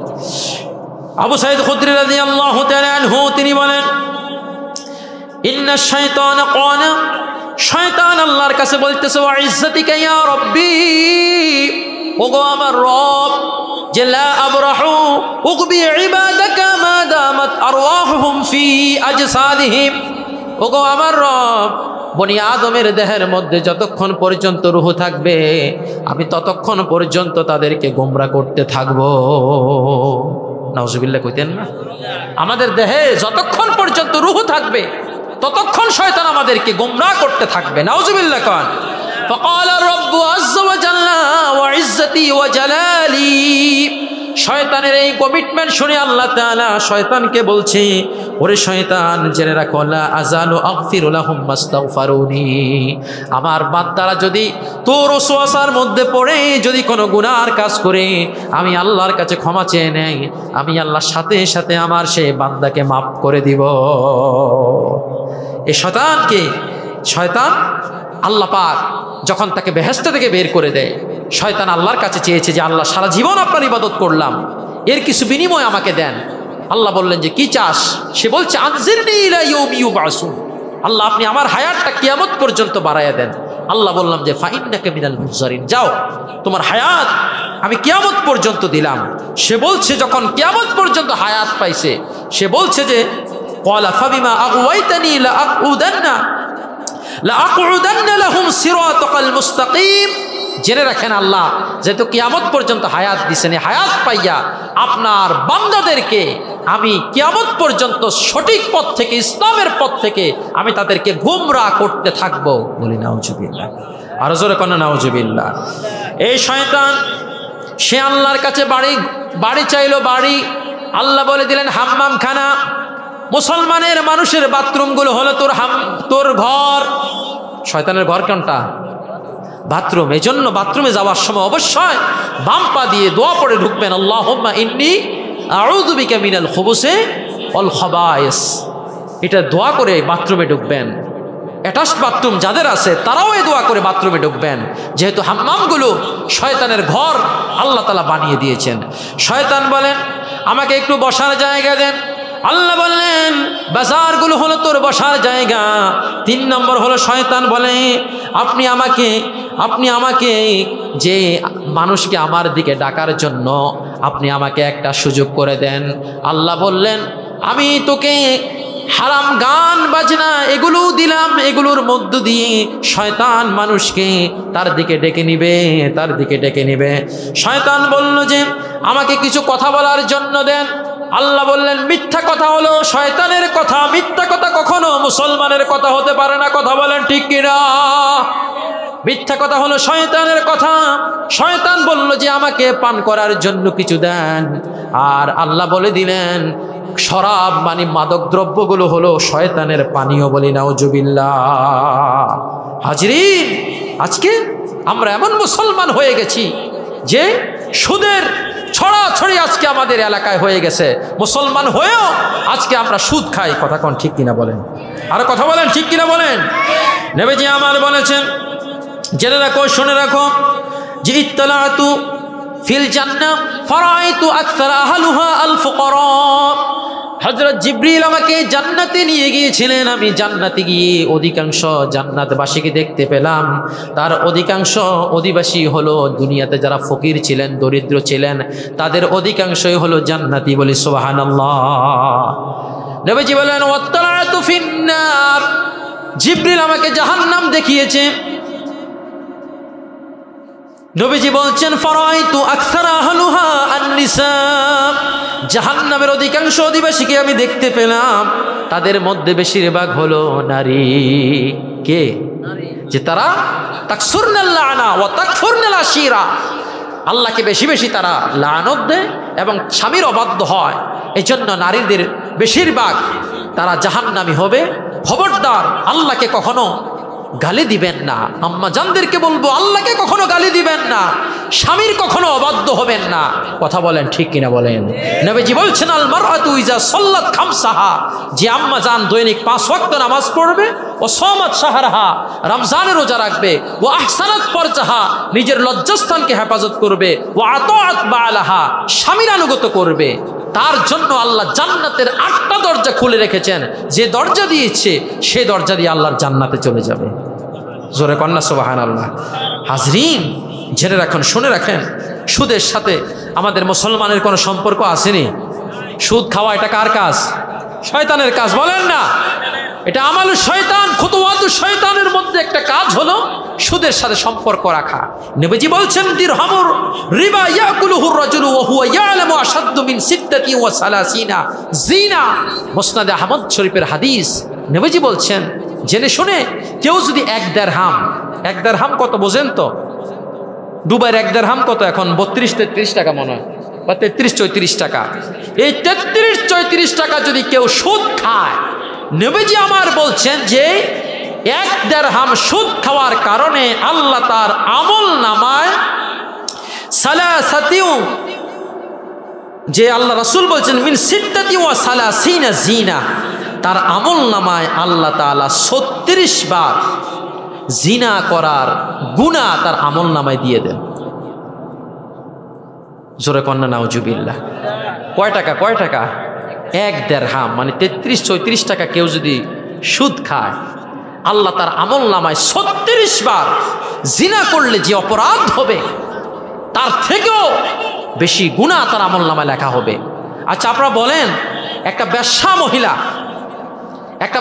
আবু সাঈদ খুদরি রাদিয়াল্লাহু তাআলা আনহু তিনি বলেন, ইন্না শাইতান ক্বালা, শয়তান আল্লাহর কাছে বলতেছে, ওয়া ইজ্জাতিকা ইয়া রাব্বি, ওগো আমার রব, যে লা আবরাহু উকবি ইবাদাকা মা দামাত আরওয়াহুহুম ফি আজসাদিহিম, ওগো আমার রব, বনি আদমের দেহের মধ্যে যতক্ষণ পর্যন্ত রূহ থাকবে আমি ততক্ষণ পর্যন্ত তাদেরকে গোমরা করতে থাকবো। নাউজুবিল্লাহ কইতেন না? আমাদের দেহে যতক্ষণ পর্যন্ত রূহ থাকবে ততক্ষণ শয়তান আমাদেরকে গোমরা করতে থাকবে। নাউজুবিল্লাহ কান। فقال الرب عز وجل وعزتي وجلالي। শয়তানের এই কমিটমেন্ট শুনে আল্লাহ তাআলা শয়তানকে বলছে, ওরে শয়তান জেনে রাখো লা আযালু আগফিরু লাহুম মাস্তাগফিরুনি। আমার বান্দারা যদি তোর ওয়াসওয়াসার মধ্যে পড়ে যদি কোনো গুনার কাজ করে আমি আল্লাহর কাছে ক্ষমা চেয়ে নেই, আমি আল্লাহর সাথে সাথে আমার সেই বান্দাকে মাফ করে দিব। এই শয়তান আল্লাহ পাক যখন তাকে বেহেশত থেকে বের করে দেয়, শয়তান আল্লাহর কাছে চেয়েছে যে আল্লাহ সারা জীবন আপনার ইবাদত করলাম, এর কিছু বিনিময় আমাকে দেন। আল্লাহ বললেন যে কি চাস? সে বলছে আনজিরনি ইলা ইয়াউমি ইউবআসুন। আল্লাহ আপনি আমার হায়াতটা কিয়ামত পর্যন্ত বাড়ায়া দেন। আল্লাহ বললাম যে ফাইন্নাকা মিনাল মুনজারিন, যাও তোমার হায়াত আমি কিয়ামত পর্যন্ত দিলাম। সে বলছে যখন কিয়ামত পর্যন্ত হায়াত পাইছে সে বলছে যে ক্বালা ফাবিমা আগওয়াইতানি লাআকুদান্না লাহুম সিরাতাকাল মুস্তাকিম। জেনে রাখেন আল্লাহ যেহেতু কিয়ামত পর্যন্ত হায়াত দিছেন, হায়াত পাইয়া আপনার বান্দাদেরকে আমি কিয়ামত পর্যন্ত সঠিক পথ থেকে ইসলামের পথ থেকে আমি তাদেরকে গোমরাহ করতে থাকবো। বলি নাউজুবিল্লাহ, আরো জোরে কোন নাউজুবিল্লাহ। এই শয়তান সে আল্লাহর কাছে বাড়ি চাইলো, বাড়ি। আল্লাহ বলে দিলেন হাম্মাম খানা। মুসলমানের মানুষের বাথরুমগুলো হলো তোর ঘর। শয়তানের ঘর কোনটা? বাথরুম। এই জন্য বাথরুমে যাওয়ার সময় অবশ্যই বাম পা দিয়ে দোয়া পড়ে ঢুকবেন, আল্লাহুম্মা ইন্নী আউযু বিকা মিনাল খুবুসি ওয়াল খাবায়েস। এটা দোয়া করে বাথরুমে ঢুকবেন। অ্যাটাচ বাথরুম যাদের আছে তারাও এই দোয়া করে বাথরুমে ঢুকবেন, যেহেতু হাম্মামগুলো শয়তানের ঘর আল্লাহ তাআলা বানিয়ে দিয়েছেন। শয়তান বলেন আমাকে একটু বসার জায়গা দেন। আল্লাহ বললেন বাজারগুলো হলো তোর বসার জায়গা। 3 নম্বর হলো শয়তান বলে আপনি আমাকে যে মানুষকে আমার দিকে ডাকার জন্য আপনি আমাকে একটা সুযোগ করে দেন। আল্লাহ বললেন আমি তোকে হারাম গান বাজনা এগুলো দিলাম, এগুলোর মধ্য দিয়ে শয়তান মানুষকে তার দিকে ডেকে নিবে। শয়তান বলল যে আমাকে কিছু কথা বলার জন্য দেন। আল্লাহ বললেন মিথ্যা কথা হলো শয়তানের কথা, মিথ্যা কথা কখনো মুসলমানের কথা হতে পারে না। কথা বলেন ঠিক কিনা? মিথ্যা কথা হলো শয়তানের কথা। শয়তান বলল যে আমাকে পান করার জন্য কিছু দেন। আর আল্লাহ বলে দিলেন শরাব মানে মাদক দ্রব্যগুলো হলো শয়তানের পানীয়। বলি নাউজুবিল্লাহ। হাজরিন, আজকে আমরা এমন মুসলমান হয়ে গেছি যে সুদের ছড়াছড়ি আজকে আমাদের এলাকায় হয়ে গেছে। মুসলমান হয়েও আজকে আমরা সুদ খাই। কথা কোন ঠিক কিনা বলেন? আর কথা বলেন ঠিক কিনা বলেন? নবীজি আমার বলেছেন জেনে রাখো, শুনে রাখো যে ইত্তালাতু ফিল জান্নাহ ফারাআইতু আকসার আহলুহা আল ফুকারা। হযরত জিবরিল আমাকে জান্নাতে নিয়ে গিয়েছিলেন। আমি জান্নাতে গিয়ে অধিকাংশ জান্নাতবাসীকে দেখতে পেলাম, তার অধিকাংশ অধিবাসী হলো দুনিয়াতে যারা ফকির ছিলেন, দরিদ্র ছিলেন, তাদের অধিকাংশই হলো জান্নাতি। বলি সুবহানাল্লাহ। নবীজি বলেন ওয়াত্তালাতু ফিন্নার। জিবরিল আমাকে জাহান্নাম দেখিয়েছে। নবীজি বলছেন ফারাআইতু আকসার আহলুহা আন-নিসা। জাহান্নামের অধিকাংশ অধিবাসীকে আমি দেখতে পেলাম, তাদের মধ্যে বেশিরভাগ হলো নারী। কে? যে তারা তাকসুরনাল লানা ওয়া তাকফুরনাল আশিরা, আল্লাহকে বেশি বেশি তারা লানত দেয় এবং স্বামীর অবাধ্য হয়। এই জন্য নারীদের বেশিরভাগ তারা জাহান্নামী হবে। খবরদার আল্লাহকে কখনো গালি দিবেন না। আম্মা জানদেরকে বলবো আল্লাহকে কখনো গালি দিবেন না, স্বামীর কখনো অবাধ্য হবেন না। কথা বলেন ঠিক কিনা বলেন? নবীজি বলছেন আল মারআতু ইজা সাল্লাত খামসাহা, যে আম্মা জান দৈনিক 5 ওয়াক্ত নামাজ পড়বে, ও সামাত শাহরাহা, রমজানের রোজা রাখবে, ও আহসানাত ফারজাহা, নিজের লজ্জাস্থানকে হেফাজত করবে, ও আতাআত বালাহা, স্বামীর আনুগত্য করবে, তার জন্য আল্লাহ জান্নাতের 8টা দরজা খুলে রেখেছেন। যে দরজা দিয়েছে সে দরজা দিয়ে আল্লাহর জান্নাতে চলে যাবে। জোরে কন্যা সুবহানাল্লাহ। হাজরিন, জেনে রাখুন, শুনে রাখেন, সুদের সাথে আমাদের মুসলমানের কোনো সম্পর্ক আসেনি। সুদ খাওয়া এটা কার কাজ? শয়তানের কাজ। বলেন না? এটা আমালু শয়তান, খুতুওয়াতু শয়তানের মধ্যে একটা কাজ হলো সুদের সাথে সম্পর্ক রাখা। নবীজি বলছেন দিরহামুর রিবা ইয়াকুলুহুর রাজুলু ওয়া হুয়া ইয়ালামু আশাদ্দু মিন সিত্তাতি ওয়া সালাসিনা জিনা। মুসনাদে আহমদ শরীফের হাদিস। নবীজি বলছেন জেনে শুনে কেউ যদি এক দেড়হাম কত বোঝেন তো? দুবাইয়ের এক দেড়হাম কত এখন? 32-33 টাকা মনে হয়, বা 33-34 টাকা। এই 33-34 টাকা যদি কেউ সুদ খায়, নবীজি আমার বলছেন যে এক দেড়হাম সুদ খাওয়ার কারণে আল্লাহ তার আমল নামায় সালাসাতিউ, যে আল্লাহ রাসূল বলছেন মিন সিত্তাতি ওয়া সালাসিনা জিনা, তার আমল নামায় আল্লাহ তাআলা 36 বার জিনা করার গুনাহ তার আমল নামায় দিয়ে দেন। জোরে কন্যা নাউজুবিল্লাহ। কয় টাকা? এক দেড়হাম, মানে 33-34 টাকা কেউ যদি সুদ খায়, আল্লাহ তার আমল নামায় 36 বার জিনা করলে যে অপরাধ হবে তার থেকেও বেশি গুনাহ তার আমল নামায় লেখা হবে। আচ্ছা আপনারা বলেন, একটা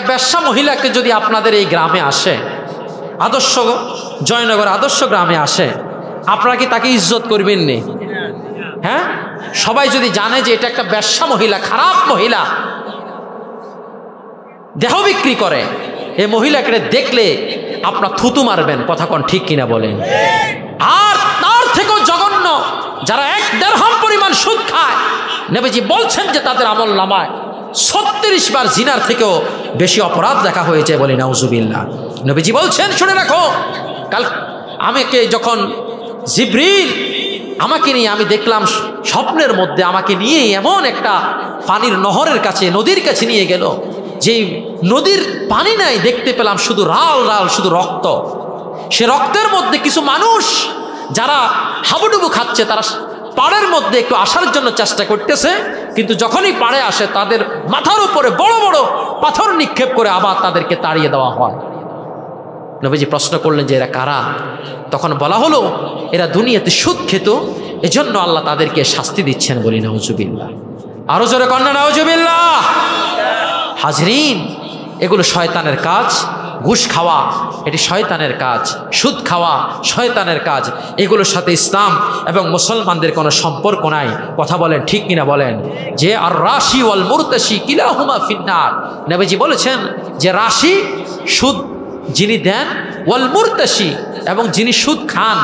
বেশ্যা মহিলাকে যদি আপনাদের এই গ্রামে আসে, আদর্শ জয়নগর আদর্শ গ্রামে আসে, আপনারা কি তাকে ইজ্জত করবেন নি? হ্যাঁ, সবাই যদি জানে যে এটা একটা বেশ্যা মহিলা, খারাপ মহিলা, দেহ বিক্রি করে, এই মহিলাকে দেখলে আপনার থুতু মারবেন। কথা কোন ঠিক কিনা বলেন? আর তার থেকেও জঘন্য যারা এক দেড়হাম পরিমাণ সুদ খায়, নবীজি বলছেন যে তাদের আমল নামায় 36 বার জিনার থেকেও বেশি অপরাধ লেখা হয়েছে। বলি নাউজুবিল্লাহ। নবীজি বলছেন শুনে রাখো, কাল আমাকে যখন জিবরিল আমাকে নিয়ে, আমি দেখলাম স্বপ্নের মধ্যে আমাকে নিয়ে এমন একটা পানির নহরের কাছে, নদীর কাছে নিয়ে গেল, যে নদীর পানি নাই, দেখতে পেলাম শুধু রাল শুধু রক্ত। সে রক্তের মধ্যে কিছু মানুষ যারা হাবুডুবু খাচ্ছে, তারা পাড়ের মধ্যে একটু আসার জন্য চেষ্টা করতেছে, কিন্তু যখনই পাড়ে আসে তাদের মাথার উপরে বড় বড় পাথর নিক্ষেপ করে আবার তাদেরকে তাড়িয়ে দেওয়া হয়। নবীজি প্রশ্ন করলেন যে এরা কারা? তখন বলা হলো এরা দুনিয়াতে সুদ খেত, এজন্য আল্লাহ তাদেরকে শাস্তি দিচ্ছেন। বলি নাউজুবিল্লাহ। আরো জোরে কন্যা নাউজুবিল্লাহ। হাজরিন, এগুলো শয়তানের কাজ। ঘুষ খাওয়া এটি শয়তানের কাজ, সুদ খাওয়া শয়তানের কাজ। এগুলোর সাথে ইসলাম এবং মুসলমানদের কোনো সম্পর্ক নাই। কথা বলেন ঠিক কিনা বলেন? যে আর রাশি ওয়াল মুরতাশি কিলাহুমা ফিন্নার। নবীজি বলেছেন যে রাশি, সুদ যিনি দেন, ওয়াল মুরতাশি, এবং যিনি সুদ খান,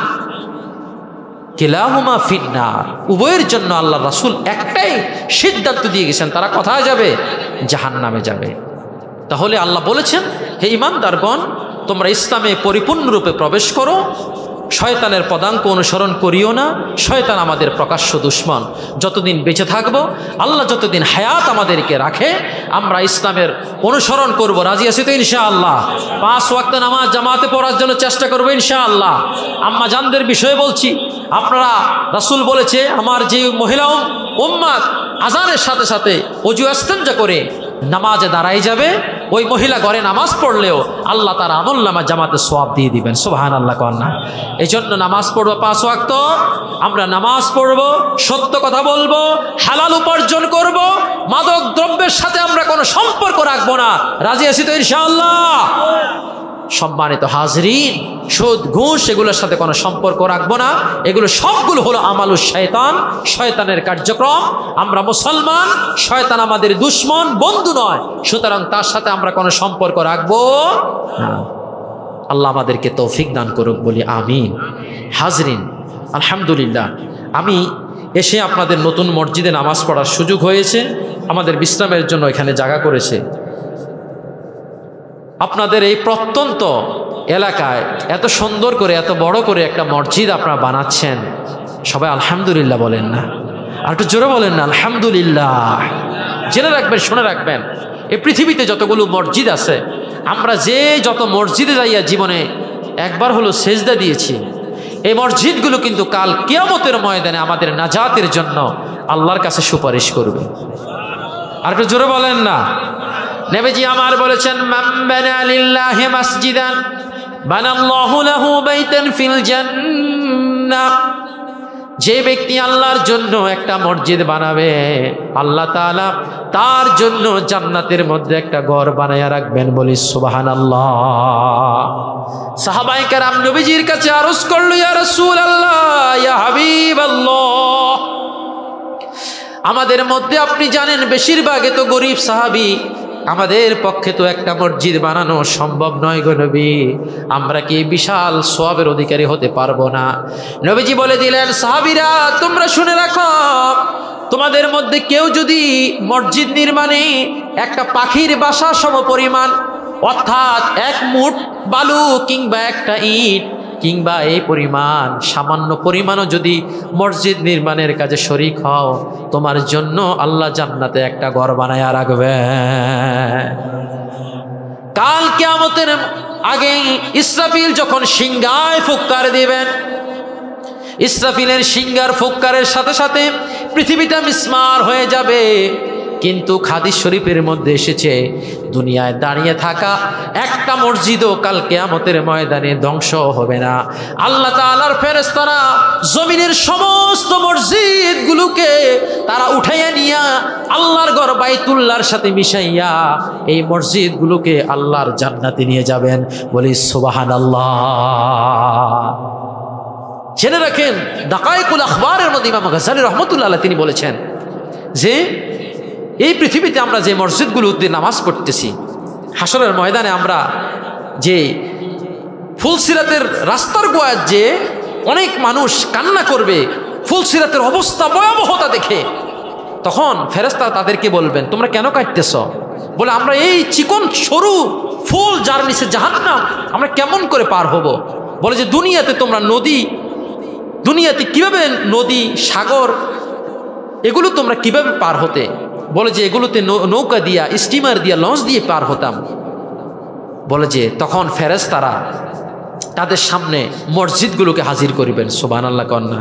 কিলাহুমা ফিন্নার, উভয়ের জন্য আল্লাহ রাসূল একটাই সিদ্ধান্ত দিয়ে গেছেন, তারা কোথায় যাবে? জাহান্নামে যাবে। তাহলে আল্লাহ বলেছেন, হে ঈমানদারগণ, তোমরা ইসলামে পরিপূর্ণরূপে প্রবেশ করো, শয়তানের পদাঙ্ক অনুসরণ করিও না। শয়তান আমাদের প্রকাশ্য দুশ্মন। যতদিন বেঁচে থাকবো, আল্লাহ যতদিন হায়াত আমাদেরকে রাখে, আমরা ইসলামের অনুসরণ করব। রাজি আছি তো ইনশাআল্লাহ? 5 ওয়াক্ত নামাজ জামাতে পড়ার জন্য চেষ্টা করবো ইনশাআল্লাহ। আম্মা জানদের বিষয়ে বলছি, আপনারা, রাসূল বলেছে আমার যে মহিলা উম্মাত আজানের সাথে সাথে ওযু ইস্তেনজা করে নামাজে দাঁড়াই যাবে, ওই মহিলা ঘরে নামাজ পড়লেও আল্লাহ তার আমল নামা জামাতে সওয়াব দিয়ে দিবেন। সুবহানাল্লাহ কন্যা। এই জন্য নামাজ পড়বো 5 ওয়াক্ত, আমরা নামাজ পড়বো, সত্য কথা বলবো, হালাল উপার্জন করব, মাদক দ্রব্যের সাথে আমরা কোনো সম্পর্ক রাখবো না। রাজি আছি তো ইনশাআল্লাহ? সম্মানিত হাজরিন, সুদ ঘুষ এগুলোর সাথে কোনো সম্পর্ক রাখবো না। এগুলো সবগুলো হলো আমালু শয়তান, শয়তানের কার্যক্রম। আমরা মুসলমান, শয়তান আমাদের দুশ্মন, বন্ধু নয়, সুতরাং তার সাথে আমরা কোনো সম্পর্ক রাখবো না। আল্লাহ আমাদেরকে তৌফিক দান করুক, বলি আমিন। হাজরিন, আলহামদুলিল্লাহ, আমি এসে আপনাদের নতুন মসজিদে নামাজ পড়ার সুযোগ হয়েছে। আমাদের বিশ্রামের জন্য এখানে জায়গা করেছে। আপনাদের এই প্রত্যন্ত এলাকায় এত সুন্দর করে, এত বড় করে একটা মসজিদ আপনারা বানাচ্ছেন, সবাই আলহামদুলিল্লাহ বলেন না? আর একটু জোরে বলেন না আলহামদুলিল্লাহ। জেনে রাখবেন, শুনে রাখবেন, এই পৃথিবীতে যতগুলো মসজিদ আছে, আমরা যত মসজিদে যাইয়া জীবনে একবার হলো সেজদা দিয়েছি, এই মসজিদগুলো কিন্তু কাল কিয়ামতের ময়দানে আমাদের নাজাতের জন্য আল্লাহর কাছে সুপারিশ করবে। আর একটু জোরে বলেন না? নবীজি আমার বলেছেন, মান বানা লিল্লাহি মাসজিদান বানাল্লাহু লাহু বাইতান ফিল জান্নাহ। যে ব্যক্তি আল্লাহর জন্য একটা মসজিদ বানাবে, আল্লাহ তাআলা তার জন্য জান্নাতের মধ্যে একটা ঘর বানায়া রাখবেন। বলি সুবহানাল্লাহ। সাহাবায়ে কেরাম নবীজির কাছে আরজ করলো, ইয়া রাসূলুল্লাহ, ইয়া হাবিবাল্লাহ, আমাদের মধ্যে আপনি জানেন বেশিরভাগে তো গরিব সাহাবী, আমাদের পক্ষে তো একটা মসজিদ বানানো সম্ভব নয় গো নবী, আমরা কি বিশাল সওয়াবের অধিকারী হতে পারবো না? নবীজি বলে দিলেন, সাহাবীরা তোমরা শুনে রাখো, তোমাদের মধ্যে কেউ যদি মসজিদ নির্মাণে একটা পাখির বাসা সমপরিমাণ, অর্থাৎ এক মুঠ বালু কিংবা একটা ইট কিংবা এই পরিমাণ সামান্য পরিমাণও যদি মসজিদ নির্মাণের কাজে শরীক হও, তোমার জন্য আল্লাহ জান্নাতে একটা ঘর বানায়া রাখবে। কাল কিয়ামতের আগে ইসরাফিল যখন সিংহায় ফুৎকার দিবেন, ইসরাফিলের সিংহার ফুৎকারের সাথে সাথে পৃথিবীটা মিসমার হয়ে যাবে। কিন্তু হাদিস শরীফের মধ্যে এসেছে, দুনিয়ায় দাঁড়িয়ে থাকা একটা মসজিদও কাল কিয়ামতের ময়দানে ধ্বংস হবে না। আল্লাহ তাআলার ফেরেশতারা জমিনের সমস্ত মসজিদগুলোকে তারা উঠাইয়া নিয়া আল্লাহর ঘর বাইতুল্লাহর সাথে মিশাইয়া এই মসজিদগুলোকে আল্লাহর জান্নাতে নিয়ে যাবেন। বলি সুবহানাল্লাহ। জেনে রাখেন, দাকায়েকুল আখবারের মধ্যে ইমাম গাজ্জালী রাহমাতুল্লাহ আলাইহি তিনি বলেছেন যে এই পৃথিবীতে আমরা যে মসজিদগুলোতে নামাজ পড়তেছি, হাসরের ময়দানে আমরা যে ফুলসিরাতের রাস্তার গোয়ায় যে অনেক মানুষ কান্না করবে, ফুলসিরাতের অবস্থা ভয়াবহতা দেখে, তখন ফেরেশতা তাদেরকে বলবেন, তোমরা কেন কাঁদতেছ? বলে, আমরা এই চিকন সরু ফুল যার নিচে জাহান্নাম, আমরা কেমন করে পার হব? বলে যে দুনিয়াতে তোমরা নদী, দুনিয়াতে কিভাবে নদী, সাগর, এগুলো তোমরা কিভাবে পার হতে? বলে যে এগুলোতে নৌকা দিয়া, স্টিমার দিয়া, লঞ্চ দিয়ে পার হতাম। বলে যে তখন ফেরেশতারা তাদের সামনে মসজিদগুলোকে হাজির করিবেন। সুবহানাল্লাহ কন্যা।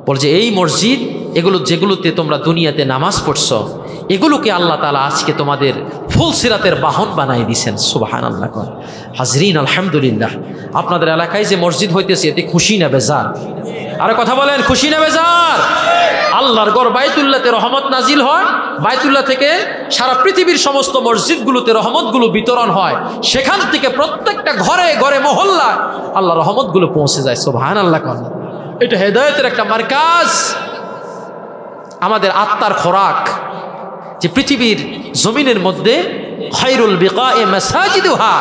বলে যে এই মসজিদ, এগুলো যেগুলোতে তোমরা দুনিয়াতে নামাজ পড়ছো, এগুলোকে আল্লাহ তাআলা আজকে তোমাদের ফুলসিরাতের বাহন বানাই দিয়েছেন। সুবহানাল্লাহ কন। হাজরিন, আলহামদুলিল্লাহ, আপনাদের এলাকায় যে মসজিদ হইতেছে এতে খুশি না বেজার? আরে কথা বলেন, খুশি না বেজার? আল্লাহর ঘর বাইতুল্লাহতে রহমত নাজিল হয়, বাইতুল্লাহ থেকে সারা পৃথিবীর সমস্ত মসজিদগুলোতে রহমতগুলো বিতরণ হয়, সেখান থেকে প্রত্যেকটা ঘরে ঘরে মহল্লায় আল্লাহ রহমতগুলো পৌঁছে যায়। সুবহানাল্লাহ কন। এটা হেদায়েতের একটা মারকাজ, আমাদের আত্মার খোরাক, যে পৃথিবীর জমিনের মধ্যে খায়রুল বিকায়ে মাসাজিদুহা,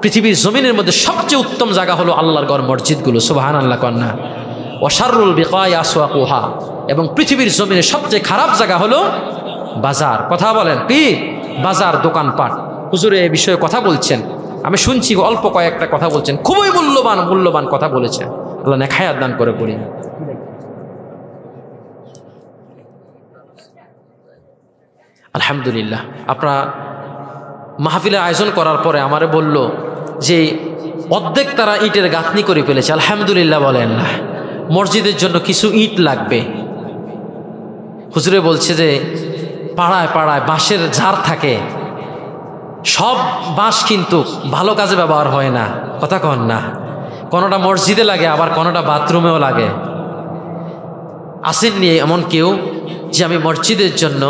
পৃথিবীর জমিনের মধ্যে সবচেয়ে উত্তম জায়গা হলো আল্লাহর ঘর মসজিদগুলো। সুবহানাল্লাহ কন্যা। ওয়াশাররুল বিকায়ে আসওয়াকুহা, এবং পৃথিবীর জমিনে সবচেয়ে খারাপ জায়গা হলো বাজার। কথা বলেন, কি বাজার, দোকানপাট। হুজুরে এই বিষয়ে কথা বলছেন, আমি শুনছি অল্প কয়েকটা কথা বলছেন, খুবই মূল্যবান কথা বলেছেন। আল্লাহ নেখায়াত দান করে পড়ি। আলহামদুলিল্লাহ, আপনারা মাহফিলের আয়োজন করার পরে আমারে বলল যে অর্ধেক তারা ইটের গাঁথনি করে ফেলেছে। আলহামদুলিল্লাহ বলেন না, মসজিদের জন্য কিছু ইট লাগবে। হুজুরে বলছে যে পাড়ায় পাড়ায় বাঁশের ঝাড় থাকে, সব বাঁশ কিন্তু ভালো কাজে ব্যবহার হয় না। কথা কন না, কোনোটা মসজিদে লাগে, আবার কোনোটা বাথরুমেও লাগে। আসেননি এমন কেউ যে আমি মসজিদের জন্য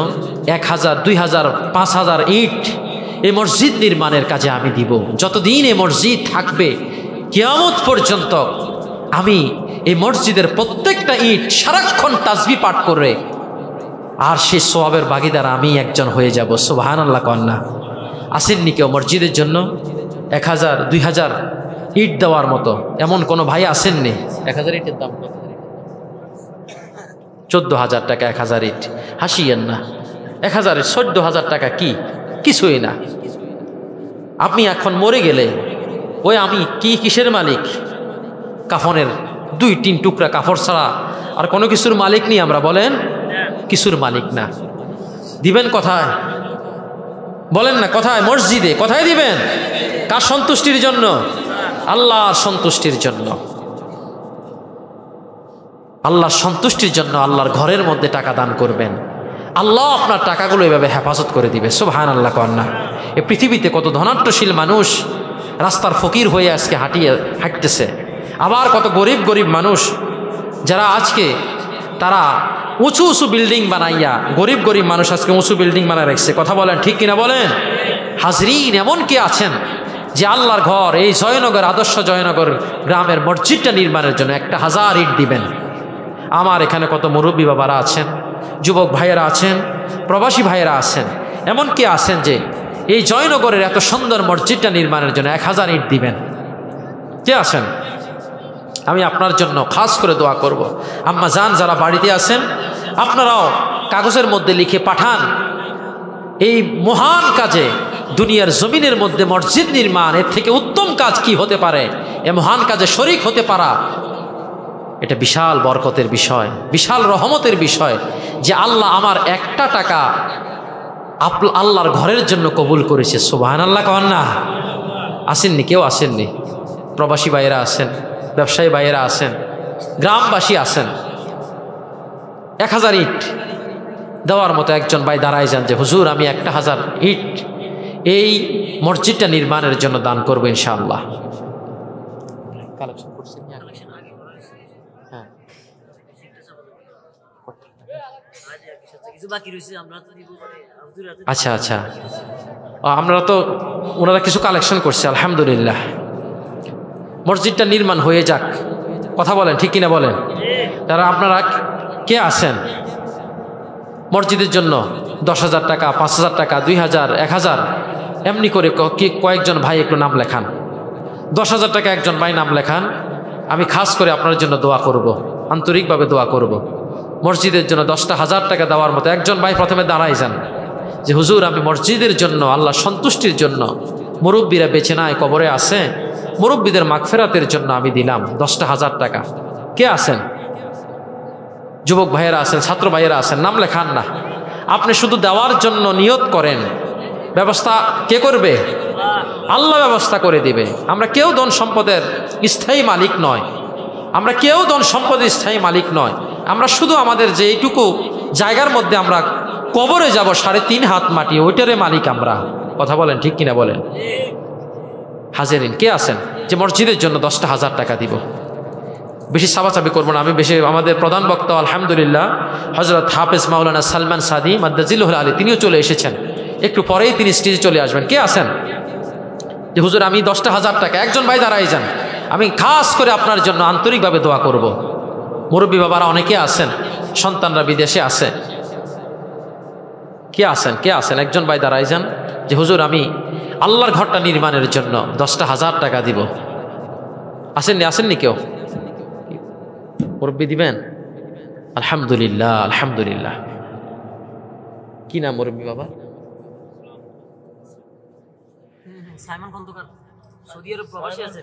1000, 2000, 5000 ইট এই মসজিদ নির্মাণের কাজে আমি দিব। যতদিন এই মসজিদ থাকবে কিয়ামত পর্যন্ত আমি এই মসজিদের প্রত্যেকটা ইট সারাক্ষণ তাসবিহ পাঠ করে, আর সেই সওয়াবের ভাগীদার আমি একজন হয়ে যাব। সুবহানাল্লাহ কন্যা। আসেননি কেউ মসজিদের জন্য 1000, 2000 ইট দেওয়ার মতো? এমন কোনো ভাই আসেননি? 1000 ইটের দাম কত? 14,000 টাকা 1000 ইট। হাসিয়েন না, 1000 14,000 টাকা কি কিছুই না। আপনি এখন মরে গেলে ওই আমি কিসের মালিক? কাফনের 2-3 টুকরা কাপড় ছাড়া আর কোনো কিছুর মালিক নেই আমরা। বলেন, কিছুর মালিক না। দিবেন কোথায়? বলেন না, কোথায়? মসজিদে। কোথায় দিবেন? কার সন্তুষ্টির জন্য? আল্লাহর সন্তুষ্টির জন্য। আল্লাহর সন্তুষ্টির জন্য আল্লাহর ঘরের মধ্যে টাকা দান করবেন, আল্লাহ আপনার টাকাগুলো এভাবে হেফাজত করে দিবে। সুবহানাল্লাহ কন্যা। এই পৃথিবীতে কত ধনাঢ্যশীল মানুষ রাস্তার ফকির হয়ে আজকে হাঁটতেছে, আবার কত গরিব মানুষ যারা আজকে তারা উঁচু উঁচু বিল্ডিং বানাইয়া গরিব গরিব মানুষ আজকে উঁচু বিল্ডিং বানায় রাখছে, কথা বলেন ঠিক কিনা বলেন? হাজরিন, এমন কে আছেন যে আল্লাহর ঘর এই জয়নগর, আদর্শ জয়নগর গ্রামের মসজিদটা নির্মাণের জন্য 1000 ইট দিবেন? আমার এখানে কত মুরব্বী বাবারা আছেন, যুবক ভাইয়েরা আছেন, প্রবাসী ভাইয়েরা আছেন, এমন কে আছেন যে এই জয়নগরের এত সুন্দর মসজিদটা নির্মাণের জন্য 1000 ইট দিবেন? কে আছেন? আমি আপনার জন্য খাস করে দোয়া করব। আম্মা জান যারা বাড়িতে আছেন, আপনারাও কাগজের মধ্যে লিখে পাঠান। এই মহান কাজে, দুনিয়ার জমিনের মধ্যে মসজিদ নির্মাণ, এর থেকে উত্তম কাজ কি হতে পারে? এ মহান কাজে শরীক হতে পারা, এটা বিশাল বরকতের বিষয়, বিশাল রহমতের বিষয় যে আল্লাহ আমার একটা টাকা আল্লাহর ঘরের জন্য কবুল করেছে। সুবহানাল্লাহ কন না? আসেননি? কেউ আসেননি? প্রবাসী ভাইয়েরা আছেন, ব্যবসায়ী ভাইয়েরা আছেন, গ্রামবাসী আছেন। 1000 ইট দেওয়ার মতো একজন ভাই দাঁড়ায় যান যে হুজুর আমি 1000 ইট এই মসজিদটা নির্মাণের জন্য দান করবো ইনশাআল্লাহ। আচ্ছা আচ্ছা, আমরা তো ওনারা কিছু কালেকশন করছে, আলহামদুলিল্লাহ। মসজিদটা নির্মাণ হয়ে যাক, কথা বলেন ঠিক কিনা বলেন? তারা আপনারা কে আছেন মসজিদের জন্য 10,000 টাকা, 5,000 টাকা, 2,000, 1,000 এমনি করে কয়েকজন ভাই একটু নাম লেখান। 10,000 টাকা একজন ভাই নাম লেখান। আমি খাস করে আপনার জন্য দোয়া করব, আন্তরিকভাবে দোয়া করব। মসজিদের জন্য 10,000 টাকা দেওয়ার মতো একজন ভাই প্রথমে দাঁড়াই যান যে হুজুর আমি মসজিদের জন্য, আল্লাহ সন্তুষ্টির জন্য, মুরব্বীরা বেঁচে নাই কবরে আছে, মুরব্বীদের মাগফিরাতের জন্য আমি দিলাম 10,000 টাকা। কে আছেন? যুবক ভাইয়েরা আছেন, ছাত্র ভাইয়েরা আছেন, নাম লেখান না। আপনি শুধু দেওয়ার জন্য নিয়ত করেন, ব্যবস্থা কে করবে? আল্লাহ ব্যবস্থা করে দিবে। আমরা কেউ ধন সম্পদের স্থায়ী মালিক নয়, আমরা কেউ ধন সম্পদের স্থায়ী মালিক নয়। আমরা শুধু আমাদের যে এইটুকু জায়গার মধ্যে আমরা কবরে যাব 3.5 হাত মাটি, ওইটারে মালিক আমরা, কথা বলেন ঠিক কিনা বলেন? হাজেরিন, কে আছেন যে মসজিদের জন্য 10,000 টাকা দিব? বেশি চাপাচাপি করবো না, আমি বেশি, আমাদের প্রধান বক্তা আলহামদুলিল্লাহ হযরত হাফেজ মাওলানা সালমান সাদি মাদ্দাজিলুল আলী, তিনিও চলে এসেছেন, একটু পরেই তিনি স্টেজে চলে আসবেন। কে আছেন যে হুজুর আমি 10,000 টাকা? একজন ভাই দাঁড়াই যান, আমি খাস করে আপনার জন্য আন্তরিকভাবে দোয়া করব। মুরব্বী বাবারা অনেকে আছেন, সন্তানরা বিদেশে আছে, কে আছেন? কে আছেন? একজন ভাই দাঁড়াই যান যে হুজুর আমি আল্লাহর ঘরটা নির্মাণের জন্য 10,000 টাকা দিব। আসেননি? আসেননি কেউ? মুরব্বী দিবেন? আলহামদুলিল্লাহ, আলহামদুলিল্লাহ। কি নাম মুরব্বী বাবা? সাইমন খন্দকার, সৌদি আরব প্রবাসী আছে।